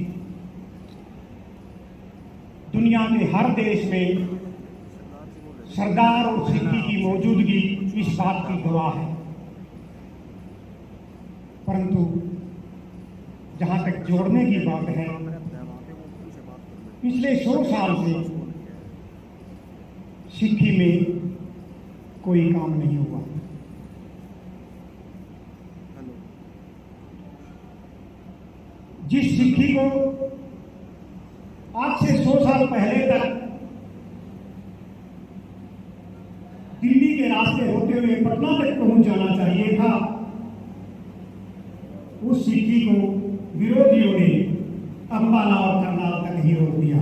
दुनिया के हर देश में सरदार और सिक्की की मौजूदगी इस बात की गवाह है। परंतु जहां तक जोड़ने की बात है, पिछले 100 साल से सिक्की में कोई काम नहीं हुआ। जिस सिक्की को आज से 100 साल पहले तक दिल्ली के रास्ते होते हुए पटना तक पहुंच जाना चाहिए था, उस सिक्की को विरोधियों ने अंबाला और करनाल तक ही रोक दिया।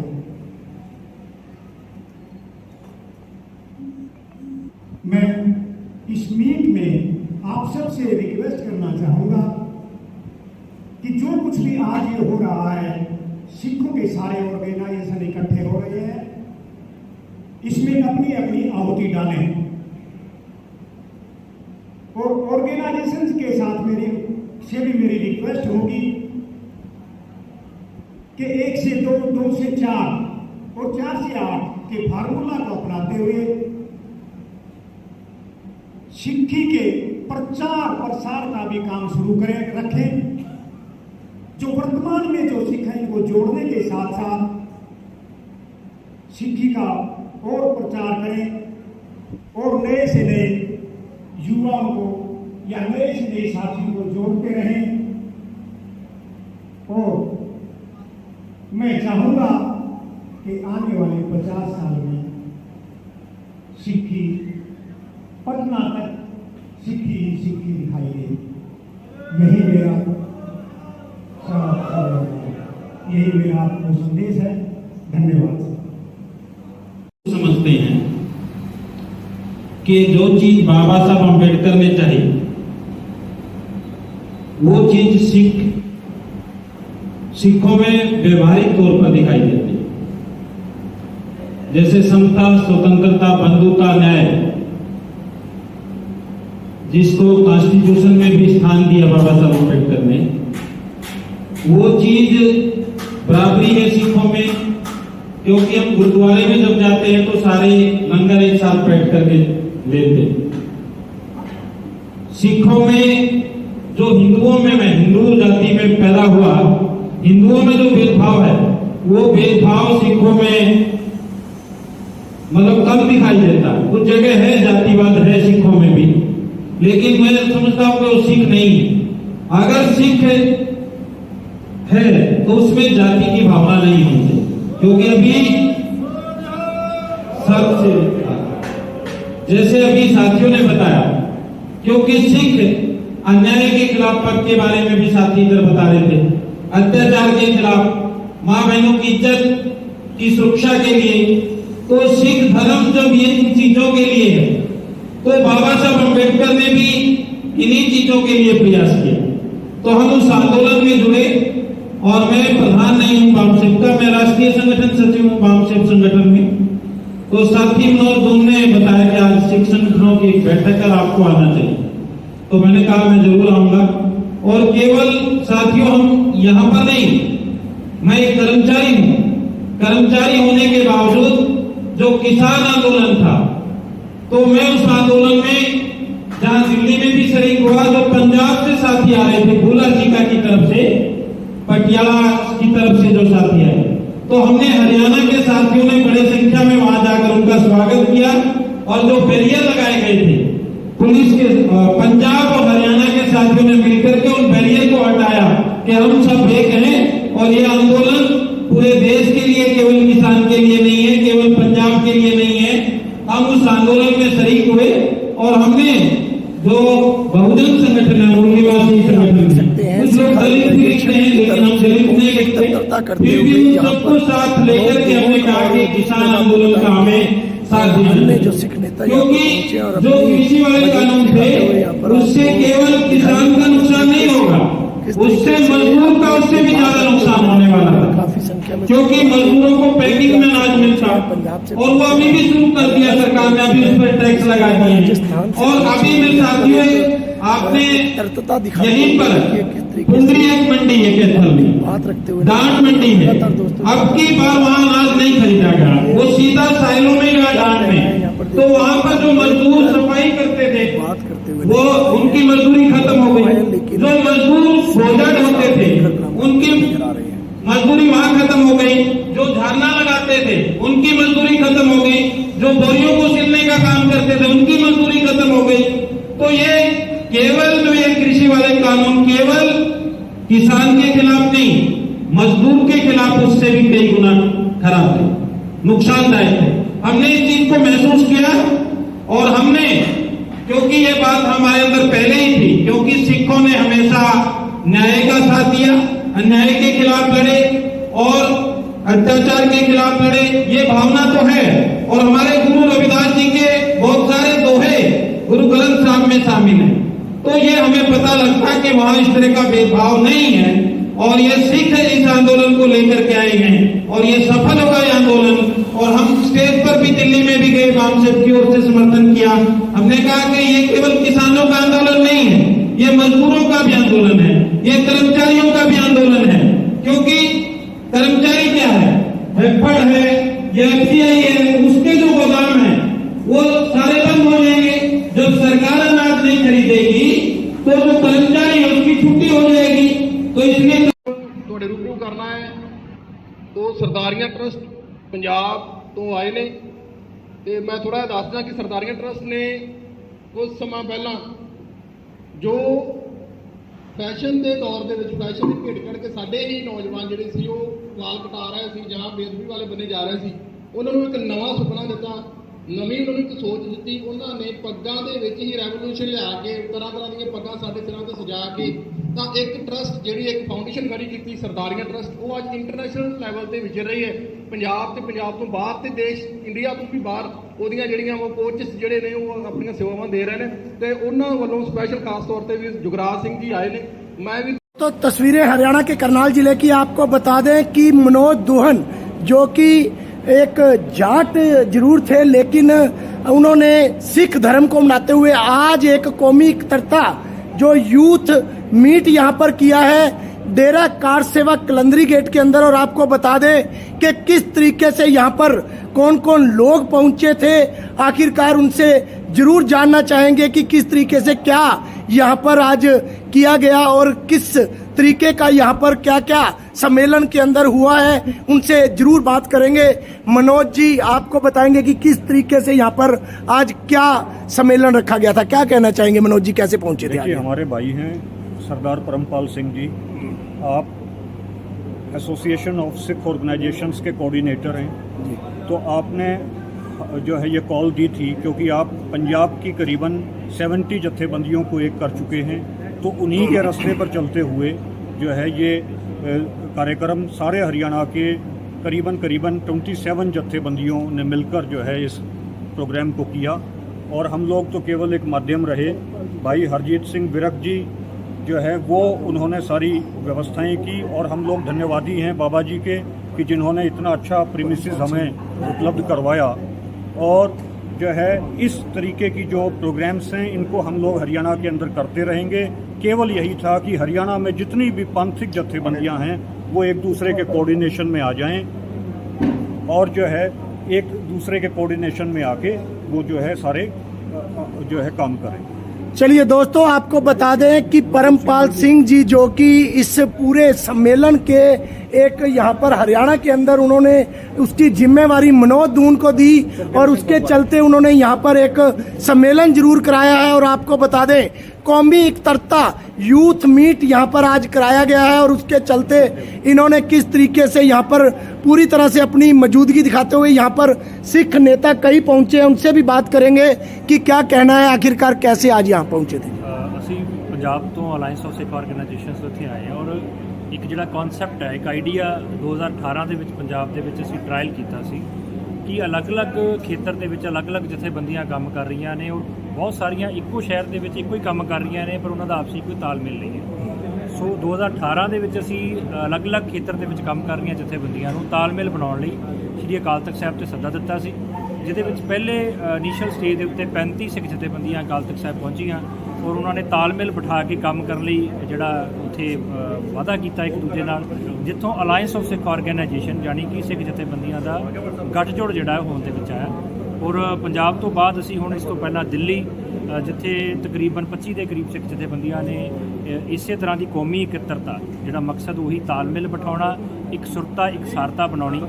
मैं इस मीट में आप सबसे रिक्वेस्ट करना चाहूंगा कि जो कुछ भी आज ये हो रहा है, सिखों के सारे ऑर्गेनाइजेशन इकट्ठे हो रहे हैं, इसमें अपनी अपनी आहुति डालें। और ऑर्गेनाइजेशन के साथ मेरी रिक्वेस्ट होगी कि 1 से 2, 2 से 4 और 4 से 8 के फार्मूला को अपनाते हुए सिक्की के प्रचार प्रसार का भी काम शुरू रखें। जो वर्तमान में जो सिख हैं इनको जोड़ने के साथ साथ सिक्की का और प्रचार करें और नए से नए युवाओं को या नए से नए साथियों को जोड़ते रहें। और मैं चाहूंगा कि आने वाले 50 साल में सिक्की पटना तक सिक्की ही सिक्की दिखाई दे। यही मेरा आपको संदेश है। धन्यवाद। समझते हैं कि जो चीज बाबा साहब अम्बेडकर ने चाही वो चीज सिखों में व्यवहारिक तौर पर दिखाई देती है, जैसे समता, स्वतंत्रता, बंधुता, न्याय, जिसको कॉन्स्टिट्यूशन में भी स्थान दिया बाबा साहब अम्बेडकर ने, वो चीज बराबरी है सिखों में। क्योंकि हम गुरुद्वारे में जब जाते हैं तो सारे लंगर एक साथ बैठ करके लेते। सिखों में जो हिंदुओं में, मैं हिंदू जाति में पैदा हुआ, हिंदुओं में जो भेदभाव है वो भेदभाव सिखों में मतलब कम दिखाई देता है। कुछ जगह है जातिवाद है सिखों में भी, लेकिन मैं समझता हूं कि वो सिख नहीं है। अगर सिख है तो उसमें जाति की भावना नहीं होनी चाहिए। क्योंकि अभी सबसे जैसे अभी साथियों ने बताया, क्योंकि सिख अन्याय के खिलाफ पद के बारे में भी साथी इधर बता रहे थे, अत्याचार के खिलाफ, मां बहनों की इज्जत की सुरक्षा के लिए, तो सिख धर्म जब ये इन चीजों के लिए है तो बाबा साहब अम्बेडकर ने भी इन्हीं चीजों के लिए प्रयास किया। तो हम उस आंदोलन में जुड़े और मैं प्रधान नहीं हूं बामसेफ का, मैं राष्ट्रीय संगठन सचिव हूं बामसेफ संगठन में। तो साथी मनोज दून ने बताया कि आज सिख संगठनों की एक बैठक कर आपको आना चाहिए, तो मैंने कहा मैं जरूर आऊंगा। और केवल साथियों हम यहाँ पर नहीं, मैं एक कर्मचारी हूँ, कर्मचारी होने के बावजूद जो किसान आंदोलन था, तो मैं उस आंदोलन में जहां दिल्ली में भी शरीक हुआ, जो पंजाब से साथी आ रहे थे, भूला जीका की तरफ से, पटियाला की तरफ से जो साथी आए, तो हमने हरियाणा के साथियों ने बड़ी संख्या में वहां जाकर उनका स्वागत किया। और जो बैरियर लगाए गए थे पुलिस के, पंजाब और हरियाणा के साथियों ने मिलकर के उन बैरियर को हटाया कि हम सब एक हैं और ये आंदोलन पूरे देश के लिए, केवल किसान के लिए नहीं है, केवल पंजाब के लिए नहीं है। हम उस आंदोलन में शरीक हुए और हमने जो बहुजन संगठन है, मूल निवासी संगठन, कुछ लोग दलित भी लिखते हैं लेकिन हम दलित नहीं लिखते, फिर भी उन सबको साथ लेकर के हमने कहा कि किसान आंदोलन का हमें साथ देना, क्योंकि जो कृषि वाले कानून थे उससे केवल किसान का नुकसान नहीं होगा, उससे मजदूर का उससे भी ज्यादा नुकसान होने वाला था। क्योंकि मजदूरों को पैकिंग में अनाज मिलता और वो अभी भी शुरू कर दिया सरकार ने, अभी उस पर टैक्स लगा दिए। और अभी मेरे साथियों आपने यहीं पर कुंदरी एक मंडी है कैथल में, डांट मंडी है, अब की बार वहाँ अनाज नहीं खरीदा गया, वो सीधा साइलों में गया डांट में। तो वहाँ पर जो मजदूर सफाई करते थे वो उनकी मजदूरी खत्म हो गई। जो मजदूर मजदूरी वहां खत्म हो गई, जो झरना लगाते थे उनकी मजदूरी खत्म हो गई, जो बोरियों को सिलने का काम करते थे उनकी मजदूरी खत्म हो गई। तो ये केवल जो ये कृषि वाले कानून केवल किसान के खिलाफ नहीं, मजदूर के खिलाफ उससे भी कई गुना खराब थे, नुकसानदायक है। हमने इस चीज को महसूस किया और हमने, क्योंकि ये बात हमारे अंदर पहले ही थी, क्योंकि सिखों ने हमेशा न्याय का साथ दिया, अन्याय के खिलाफ लड़े और अत्याचार के खिलाफ लड़े, ये भावना तो है। और हमारे गुरु रविदास जी के बहुत सारे दोहे गुरु ग्रंथ साहब में शामिल हैं, तो ये हमें पता लगता है कि वहां इस तरह का भेदभाव नहीं है। और ये सिख इस आंदोलन को लेकर के आए हैं और ये सफल होगा ये आंदोलन। और हम स्टेज पर भी दिल्ली में भी गए, वामसेप की ओर से समर्थन किया। हमने कहा कि ये केवल किसानों का आंदोलन नहीं है, ये मजदूरों का भी आंदोलन है, ये कर्मचारियों का भी आंदोलन है। क्योंकि कर्मचारी क्या है, हेफड़ है या एफसीआई है, उसके जो गोदाम है वो सारे बंद हो जाएंगे। जब सरकार अनाज नहीं खरीदेगी तो जो कर्मचारी है उसकी छुट्टी हो जाएगी। तो इसलिए ਤੁਹਾਡੇ ਰੂਬਰੂ ਕਰਨਾ ਹੈ। ਉਹ ਸਰਦਾਰੀਆਂ ਟਰਸਟ ਪੰਜਾਬ ਤੋਂ ਆਏ ਨੇ ਤੇ ਮੈਂ ਥੋੜਾ ਜਿਹਾ ਦੱਸਦਾ ਕਿ ਸਰਦਾਰੀਆਂ ਟਰਸਟ ਨੇ ਕੁਝ ਸਮਾਂ ਪਹਿਲਾਂ ਜੋ ਫੈਸ਼ਨ ਦੇ ਦੌਰ ਦੇ ਵਿੱਚ ਫੈਸ਼ਨ ਦੀ ਭੇਟ ਕਰਕੇ ਸਾਡੇ ਹੀ ਨੌਜਵਾਨ ਜਿਹੜੇ ਸੀ ਉਹ ਵਾਲ ਕਟਾ ਰਹੇ ਸੀ ਜਾਂ ਬੇਅਦਬੀ ਵਾਲੇ ਬੰਨੇ ਜਾ ਰਹੇ ਸੀ, ਉਹਨਾਂ ਨੂੰ ਇੱਕ ਨਵਾਂ ਸੁਪਨਾ ਦਿੱਤਾ, ਨਵੀਂ ਉਹਨਾਂ ਨੂੰ ਇੱਕ ਸੋਚ ਦਿੱਤੀ। ਉਹਨਾਂ ਨੇ ਪੱਗਾਂ ਦੇ ਵਿੱਚ ਹੀ ਰੈਵੋਲੂਸ਼ਨ ਲਿਆ ਕੇ ਤਰ੍ਹਾਂ ਤਰ੍ਹਾਂ ਦੀਆਂ ਪੱਗਾਂ ਸਾਡੇ ਸਿਰਾਂ ਤੇ ਸਜਾ ਕੇ ਤਾਂ ਇੱਕ ਟਰਸਟ ਜਿਹੜੀ ਇੱਕ ਫਾਊਂਡੇਸ਼ਨ ਖੜੀ ਕੀਤੀ ਸਰਦਾਰੀਆਂ ਟਰਸਟ, ਉਹ ਅੱਜ ਇੰਟਰਨੈਸ਼ਨਲ ਲੈਵਲ ਤੇ ਵਿਚਰ ਰਹੀ ਹੈ। ਪੰਜਾਬ ਤੇ ਪੰਜਾਬ ਤੋਂ ਬਾਹਰ ਤੇ ਦੇਸ਼ ਇੰਡੀਆ ਤੋਂ ਵੀ ਬਾਹਰ ਉਹਦੀਆਂ ਜਿਹੜੀਆਂ ਉਹ ਕੋਚਸ ਜਿਹੜੇ ਨੇ ਉਹ ਆਪਣੀਆਂ ਸੇਵਾਵਾਂ ਦੇ ਰਹੇ ਨੇ ਤੇ ਉਹਨਾਂ ਵੱਲੋਂ ਸਪੈਸ਼ਲ ਖਾਸ ਤੌਰ ਤੇ ਵੀ जुगराज सिंह जी आए ने। मैं भी तो तस्वीरें हरियाणा के करनाल जिले की आपको बता दें कि मनोज दुहन जो कि एक जाट जरूर थे लेकिन उन्होंने सिख धर्म को मनाते हुए आज एक कौमी एकता जो यूथ मीट यहाँ पर किया है डेरा कार सेवा कलंदरी गेट के अंदर। और आपको बता दें कि किस तरीके से यहाँ पर कौन कौन लोग पहुंचे थे, आखिरकार उनसे जरूर जानना चाहेंगे कि किस तरीके से क्या यहाँ पर आज किया गया और किस तरीके का यहाँ पर क्या क्या सम्मेलन के अंदर हुआ है, उनसे जरूर बात करेंगे। मनोज जी आपको बताएंगे कि किस तरीके से यहाँ पर आज क्या सम्मेलन रखा गया था, क्या कहना चाहेंगे मनोज जी, कैसे पहुंचे थे? देखिए, हमारे भाई हैं सरदार परमपाल सिंह जी, आप एसोसिएशन ऑफ सिख ऑर्गेनाइजेशंस के कोऑर्डिनेटर हैं, तो आपने जो है ये कॉल दी थी क्योंकि आप पंजाब की करीबन 70 जत्थेबंदियों को एक कर चुके हैं, तो उन्हीं के रास्ते पर चलते हुए जो है ये कार्यक्रम सारे हरियाणा के करीबन 27 जत्थेबंदियों ने मिलकर जो है इस प्रोग्राम को किया। और हम लोग तो केवल एक माध्यम रहे। भाई हरजीत सिंह विरक जी जो है वो उन्होंने सारी व्यवस्थाएं की और हम लोग धन्यवादी हैं बाबा जी के कि जिन्होंने इतना अच्छा प्रीमिसेस हमें उपलब्ध करवाया। और जो है इस तरीके की जो प्रोग्राम्स हैं इनको हम लोग हरियाणा के अंदर करते रहेंगे। केवल यही था कि हरियाणा में जितनी भी पांथिक जत्थेबंदियां हैं वो एक दूसरे के कोऑर्डिनेशन में आ जाएं और जो है एक दूसरे के कोऑर्डिनेशन में आके वो जो है सारे जो है काम करें। चलिए दोस्तों, आपको बता दें कि परमपाल सिंह जी जो कि इस पूरे सम्मेलन के एक यहाँ पर हरियाणा के अंदर उन्होंने उसकी जिम्मेवारी मनोज दून को दी और उसके चलते उन्होंने यहाँ पर एक सम्मेलन जरूर कराया है। और आपको बता दें कौमी एकता यूथ मीट यहाँ पर आज कराया गया है और उसके चलते इन्होंने किस तरीके से यहाँ पर पूरी तरह से अपनी मौजूदगी दिखाते हुए यहाँ पर सिख नेता कई पहुंचे हैं, उनसे भी बात करेंगे कि क्या कहना है, आखिरकार कैसे आज यहाँ पहुंचे थे। ਅਸੀਂ ਪੰਜਾਬ ਤੋਂ ਅਲਾਈਅੰਸ ਆਫ ਸਿੱਖ ਆਰਗੇਨਾਈਜੇਸ਼ਨਸ ਤੋਂ ਇੱਥੇ ਆਏ ਹਾਂ ਔਰ ਇੱਕ ਜਿਹੜਾ ਕਨਸੈਪਟ ਹੈ, ਇੱਕ ਆਈਡੀਆ 2018 ਦੇ ਵਿੱਚ ਪੰਜਾਬ ਦੇ ਵਿੱਚ ਅਸੀਂ ਟਰਾਇਲ ਕੀਤਾ ਸੀ ਕਿ ਅਲੱਗ-ਅਲੱਗ ਖੇਤਰ ਦੇ ਵਿੱਚ ਅਲੱਗ-ਅਲੱਗ ਜਥੇਬੰਦੀਆਂ ਕੰਮ ਕਰ ਰਹੀਆਂ ਨੇ ਔਰ ਬਹੁਤ ਸਾਰੀਆਂ ਇੱਕੋ ਸ਼ਹਿਰ ਦੇ ਵਿੱਚ ਇੱਕੋ ਹੀ ਕੰਮ ਕਰ ਰਹੀਆਂ ਨੇ ਪਰ ਉਹਨਾਂ ਦਾ ਆਪਸੀ ਕੋਈ ਤਾਲਮੇਲ ਨਹੀਂ ਹੈ। ਸੋ 2018 ਦੇ ਵਿੱਚ ਅਸੀਂ ਅਲੱਗ-ਅਲੱਗ ਖੇਤਰ ਦੇ ਵਿੱਚ ਕੰਮ ਕਰ ਰਹੀਆਂ ਜਥੇਬੰਦੀਆਂ ਨੂੰ ਤਾਲਮੇਲ ਬਣਾਉਣ ਲਈ ਸ਼੍ਰੀ ਅਕਾਲ ਤਖਤ ਸਾਹਿਬ ਤੇ ਸੱਦਾ ਦਿੱਤਾ ਸੀ, ਜਿਹਦੇ ਵਿੱਚ ਪਹਿਲੇ ਇਨੀਸ਼ੀਅਲ ਸਟੇਜ ਦੇ ਉੱਤੇ 35 ਸਿੱਖ ਜਥੇਬੰਦੀਆਂ ਅਕਾਲ ਤਖਤ ਸਾਹਿਬ ਪਹੁੰਚੀਆਂ ਔਰ ਉਹਨਾਂ ਨੇ ਤਾਲਮੇਲ ਬਿਠਾ ਕੇ ਕੰਮ ਕਰਨ ਲਈ ਜਿਹੜਾ ਉੱਥੇ ਵਾਅਦਾ ਕੀਤਾ ਇੱਕ ਦੂਜੇ ਨਾਲ, ਜਿੱਥੋਂ ਅਲਾਇੰਸ ਆਫ ਸਿੱਖ ਆਰਗੇਨਾਈਜੇਸ਼ਨ ਯਾਨੀ ਕਿ ਸਿੱਖ ਜਥੇਬੰਦੀਆਂ ਦਾ ਗੱਠਜੋੜ ਜਿਹੜਾ ਹੋਣ ਦੇ ਵਿੱਚ ਆਇਆ। ਔਰ ਪੰਜਾਬ ਤੋਂ ਬਾਅਦ ਅਸੀਂ ਹੁਣ ਇਸ ਤੋਂ ਪਹਿਲਾਂ ਦਿੱਲੀ ਜਿੱਥੇ ਤਕਰੀਬਨ 25 ਦੇ ਕਰੀਬ ਸਿੱਖ ਜਥੇਬੰਦੀਆਂ ਨੇ ਇਸੇ ਤਰ੍ਹਾਂ ਦੀ ਕੌਮੀ ਇਕੱਤਰਤਾ ਜਿਹੜਾ ਮਕਸਦ ਉਹੀ ਤਾਲਮੇਲ ਬਿਠਾਉਣਾ ਇੱਕ ਸੁਰਤਾ ਇਕਸਾਰਤਾ ਬਣਾਉਣੀ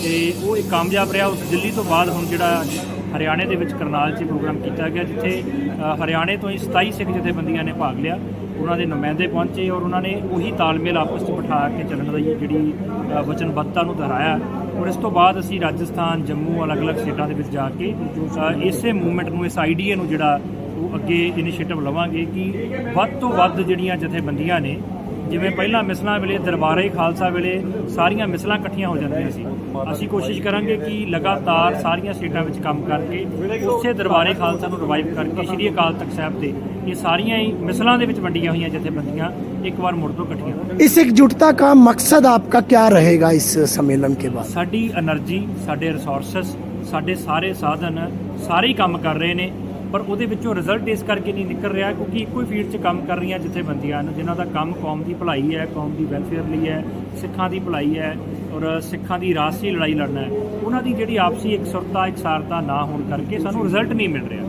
ਤੇ ਉਹ ਇੱਕ ਕਾਮਯਾਬ ਰਿਹਾ। ਉਸ ਦਿੱਲੀ ਤੋਂ ਬਾਅਦ ਹੁਣ ਜਿਹੜਾ ਹਰਿਆਣੇ ਦੇ ਵਿੱਚ ਕਰਨਾਲ 'ਚ ਪ੍ਰੋਗਰਾਮ ਕੀਤਾ ਗਿਆ, ਜਿੱਥੇ ਹਰਿਆਣੇ ਤੋਂ ਹੀ 27 ਸਿੱਖ ਜਥੇਬੰਦੀਆਂ ਨੇ ਭਾਗ ਲਿਆ। ਉਹਨਾਂ ਦੇ ਨੁਮਾਇੰਦੇ ਪਹੁੰਚੇ ਔਰ ਉਹਨਾਂ ਨੇ ਉਹੀ ਤਾਲਮੇਲ ਆਪਸ 'ਚ ਬਿਠਾ ਕੇ ਚੱਲਣ ਦੀ ਜਿਹੜੀ ਵਚਨਬੱਧਤਾ ਨੂੰ ਦੁਹਰਾਇਆ। ਔਰ ਇਸ ਤੋਂ ਬਾਅਦ ਅਸੀਂ ਰਾਜਸਥਾਨ, ਜੰਮੂ, ਅਲੱਗ-ਅਲੱਗ ਸਟੇਟਾਂ ਦੇ ਵਿੱਚ ਜਾ ਕੇ ਇਸੇ ਮੂਵਮੈਂਟ ਨੂੰ, ਇਸ ਆਈਡੀਏ ਨੂੰ ਜਿਹੜਾ ਉਹ ਅੱਗੇ ਇਨੀਸ਼ੀਏਟਿਵ ਲਵਾਂਗੇ ਕਿ ਵੱਧ ਤੋਂ ਵੱਧ ਜਿਹੜੀਆਂ ਜਥੇਬੰਦੀਆਂ ਨੇ, ਜਿਵੇਂ ਪਹਿਲਾਂ ਮਿਸਲਾਂ ਵੇਲੇ ਦਰਬਾਰੇ ਖਾਲਸਾ ਵੇਲੇ ਸਾਰੀਆਂ ਮਿਸਲਾਂ ਇਕੱਠੀਆਂ ਹੋ ਜਾਂਦੀਆਂ ਸੀ, ਅਸੀਂ ਕੋਸ਼ਿਸ਼ ਕਰਾਂਗੇ ਕਿ ਲਗਾਤਾਰ ਸਾਰੀਆਂ ਸਟੇਟਾਂ ਵਿੱਚ ਕੰਮ ਕਰਕੇ ਉਸੇ ਦਰਬਾਰੇ ਖਾਲਸਾ ਨੂੰ ਰਿਵਾਈਵ ਕਰਕੇ ਸ਼੍ਰੀ ਅਕਾਲ ਤਖਤ ਸਾਹਿਬ ਦੇ ਇਹ ਸਾਰੀਆਂ ਹੀ ਮਿਸਲਾਂ ਦੇ ਵਿੱਚ ਵੰਡੀਆਂ ਹੋਈਆਂ ਜਥੇਬੰਦੀਆਂ ਇੱਕ ਵਾਰ ਮੁੜ ਤੋਂ ਇਕੱਠੀਆਂ। इस एकजुटता का मकसद आपका क्या रहेगा इस सम्मेलन के बाद? ਸਾਡੀ એનર્ਜੀ, ਸਾਡੇ ਰਿਸੋਰਸਸ, ਸਾਡੇ ਸਾਰੇ ਸਾਧਨ ਸਾਰੇ ਹੀ ਕੰਮ ਕਰ ਰਹੇ ਨੇ, ਪਰ ਉਹਦੇ ਵਿੱਚੋਂ ਰਿਜ਼ਲਟ ਇਸ ਕਰਕੇ ਨਹੀਂ ਨਿਕਲ ਰਿਹਾ ਕਿਉਂਕਿ ਇੱਕੋ ਹੀ ਫੀਲਡ 'ਚ ਕੰਮ ਕਰ ਰਹੀਆਂ ਜਥੇਬੰਦੀਆਂ ਹਨ, ਜਿਨ੍ਹਾਂ ਦਾ ਕੰਮ ਕੌਮ ਦੀ ਭਲਾਈ ਹੈ, ਕੌਮ ਦੀ ਵੈਲਫੇਅਰ ਲਈ ਹੈ, ਸਿੱਖਾਂ ਦੀ ਭਲਾਈ ਹੈ ਔਰ ਸਿੱਖਾਂ ਦੀ ਰਾਸ਼ਟਰੀ ਲੜਾਈ ਲੜਨਾ ਹੈ। ਉਹਨਾਂ ਦੀ ਜਿਹੜੀ ਆਪਸੀ ਇਕਸੁਰਤਾ, ਇਕਸਾਰਤਾ ਨਾ ਹੋਣ ਕਰਕੇ ਸਾਨੂੰ ਰਿਜ਼ਲਟ ਨਹੀਂ ਮਿਲ ਰਿਹਾ।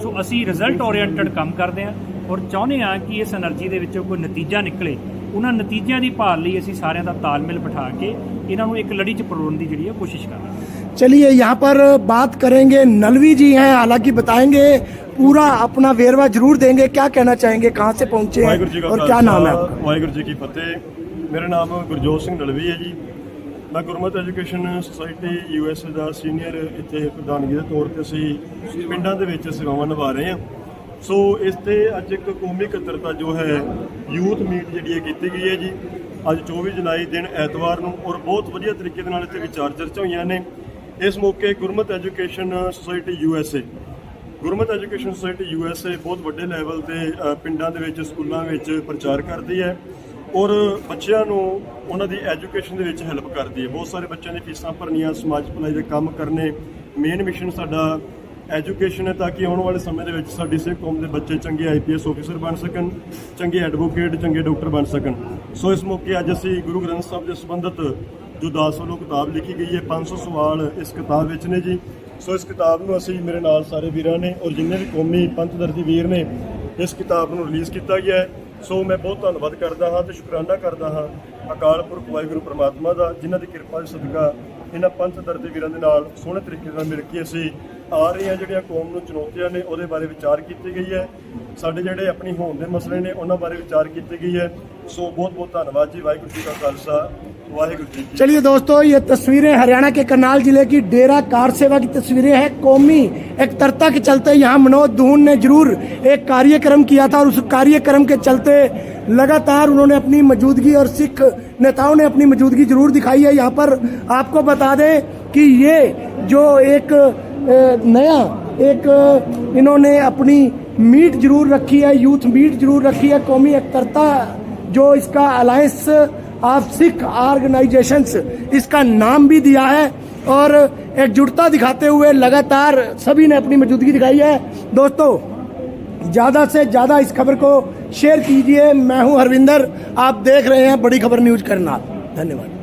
ਸੋ ਅਸੀਂ ਰਿਜ਼ਲਟ ਓਰੀਐਂਟਡ ਕੰਮ ਕਰਦੇ ਹਾਂ ਔਰ ਚਾਹੁੰਦੇ ਹਾਂ ਕਿ ਇਸ એનર્ਜੀ ਦੇ ਵਿੱਚੋਂ ਕੋਈ ਨਤੀਜਾ ਨਿਕਲੇ। ਉਹਨਾਂ ਨਤੀਜਿਆਂ ਦੀ ਭਾਲ ਲਈ ਅਸੀਂ ਸਾਰਿਆਂ ਦਾ ਤਾਲਮੇਲ ਬਿਠਾ ਕੇ ਇਹਨਾਂ ਨੂੰ ਇੱਕ ਲੜੀ 'ਚ ਪਰੋਣ ਦੀ ਜਿਹੜੀ ਹੈ ਕੋਸ਼ਿਸ਼ ਕਰ ਰਹੇ ਹਾਂ। चलिए यहाँ पर बात करेंगे, नलवी जी हैं, हालांकि बताएंगे पूरा अपना वेरवा जरूर देंगे। क्या कहना चाहेंगे, कहाँ से पहुँचे हैं और क्या नाम है आपका? ਵਾਹਿਗੁਰੂ ਜੀ ਕੀ ਫਤਿਹ। ਮੇਰਾ ਨਾਮ ਗੁਰਜੋਤ ਸਿੰਘ ਨਲਵੀ ਹੈ ਜੀ। ਮੈਂ ਗੁਰਮਤਿ ਐਜੂਕੇਸ਼ਨ ਸੁਸਾਇਟੀ USA ਦਾ ਸੀਨੀਅਰ ਇੱਥੇ ਪ੍ਰਧਾਨਗੀ ਦੇ ਤੌਰ ਤੇ ਅਸੀਂ ਪਿੰਡਾਂ ਦੇ ਵਿੱਚ ਸੇਵਾਵਾਂ ਨਿਭਾ ਰਹੇ ਹਾਂ। ਸੋ ਇਸ ਤੇ ਅੱਜ ਇੱਕ ਕੌਮੀ ਇਕੱਤਰਤਾ ਜੋ ਹੈ ਯੂਥ ਮੀਟ ਜਿਹੜੀ ਹੈ ਕੀਤੀ ਗਈ ਹੈ ਜੀ। ਅੱਜ 24 ਜੁਲਾਈ ਦਿਨ ਐਤਵਾਰ ਨੂੰ ਔਰ ਬਹੁਤ ਵਧੀਆ ਤਰੀਕੇ ਦੇ ਨਾਲ ਇੱਥੇ ਵਿਚਾਰ ਚਰਚਾ ਹੋਈਆਂ ਨੇ। ਇਸ ਮੌਕੇ ਗੁਰਮਤਿ ਐਜੂਕੇਸ਼ਨ ਸੁਸਾਇਟੀ USA ਬਹੁਤ ਵੱਡੇ ਲੈਵਲ ਤੇ ਪਿੰਡਾਂ ਦੇ ਵਿੱਚ, ਸਕੂਲਾਂ ਵਿੱਚ ਪ੍ਰਚਾਰ ਕਰਦੀ ਹੈ ਔਰ ਬੱਚਿਆਂ ਨੂੰ ਉਹਨਾਂ ਦੀ ਐਜੂਕੇਸ਼ਨ ਦੇ ਵਿੱਚ ਹੈਲਪ ਕਰਦੀ ਹੈ। ਬਹੁਤ ਸਾਰੇ ਬੱਚਿਆਂ ਦੀ ਫੀਸਾਂ ਭਰਨੀਆਂ, ਸਮਾਜ ਭਲਾਈ ਦੇ ਕੰਮ ਕਰਨੇ, ਮੇਨ ਮਿਸ਼ਨ ਸਾਡਾ ਐਜੂਕੇਸ਼ਨ ਹੈ ਤਾਂ ਕਿ ਆਉਣ ਵਾਲੇ ਸਮੇਂ ਦੇ ਵਿੱਚ ਸਾਡੀ ਸਿੱਖ ਕੌਮ ਦੇ ਬੱਚੇ ਚੰਗੇ IPS ਆਫੀਸਰ ਬਣ ਸਕਣ, ਚੰਗੇ ਐਡਵੋਕੇਟ, ਚੰਗੇ ਡਾਕਟਰ ਬਣ ਸਕਣ। ਸੋ ਇਸ ਮੌਕੇ ਅੱਜ ਅਸੀਂ ਗੁਰੂ ਗ੍ਰੰਥ ਸਾਹਿਬ ਦੇ ਸੰਬੰਧਿਤ ਜੋ ਦਾਸ ਵੱਲੋਂ ਕਿਤਾਬ ਲਿਖੀ ਗਈ ਹੈ, 500 ਸਵਾਲ ਇਸ ਕਿਤਾਬ ਵਿੱਚ ਨੇ ਜੀ। ਸੋ ਇਸ ਕਿਤਾਬ ਨੂੰ ਅਸੀਂ, ਮੇਰੇ ਨਾਲ ਸਾਰੇ ਵੀਰਾਂ ਨੇ ਔਰ ਜਿੰਨੇ ਵੀ ਕੌਮੀ ਪੰਥ ਦਰਦੀ ਵੀਰ ਨੇ, ਇਸ ਕਿਤਾਬ ਨੂੰ ਰਿਲੀਜ਼ ਕੀਤਾ ਗਿਆ ਹੈ। ਸੋ ਮੈਂ ਬਹੁਤ ਧੰਨਵਾਦ ਕਰਦਾ ਹਾਂ ਤੇ ਸ਼ੁਕਰਾਨਾ ਕਰਦਾ ਹਾਂ ਅਕਾਲ ਪੁਰਖ ਵਾਹਿਗੁਰੂ ਪ੍ਰਮਾਤਮਾ ਦਾ, ਜਿਨ੍ਹਾਂ ਦੀ ਕਿਰਪਾ ਦੇ ਸਦਕਾ ਇਹਨਾਂ ਪੰਥ ਦਰਦੀ ਵੀਰਾਂ ਦੇ ਨਾਲ ਸੋਹਣੇ ਤਰੀਕੇ ਨਾਲ ਮਿਲ ਕੇ ਅਸੀਂ ਆ ਰਹੀਆਂ ਜਿਹੜੀਆਂ ਕੌਮ ਨੂੰ ਚੁਣੌਤੀਆਂ ਨੇ ਉਹਦੇ ਬਾਰੇ ਵਿਚਾਰ ਕੀਤੀ ਗਈ ਹੈ। ਸਾਡੇ ਜਿਹੜੇ ਆਪਣੀ ਹੋਂਦ ਦੇ ਮਸਲੇ ਨੇ ਉਹਨਾਂ ਬਾਰੇ ਵਿਚਾਰ ਕੀਤੀ गई है। सो बहुत बहुत धन्यवाद जी। वाहिगुरू जी का खालसा, वाहिगुरू जी। चलिए दोस्तों, ये तस्वीरें हरियाणा के करनाल जिले की डेरा कार सेवा की तस्वीरें हैं। कौमी एकता के चलते यहाँ मनोज धून ने जरूर एक कार्यक्रम किया था और उस कार्यक्रम के चलते लगातार उन्होंने अपनी मौजूदगी और सिख नेताओं ने अपनी मौजूदगी जरूर दिखाई है। यहाँ पर आपको बता दें कि ये जो एक नया इन्होंने अपनी मीट जरूर रखी है, यूथ मीट जरूर रखी है। कौमी एकता जो इसका अलायंस ऑफ सिख ऑर्गेनाइजेशंस इसका नाम भी दिया है और एकजुटता दिखाते हुए लगातार सभी ने अपनी मौजूदगी दिखाई है। दोस्तों, ज़्यादा से ज़्यादा इस खबर को शेयर कीजिए। मैं हूं हरविंदर, आप देख रहे हैं बड़ी खबर न्यूज करनाल। धन्यवाद।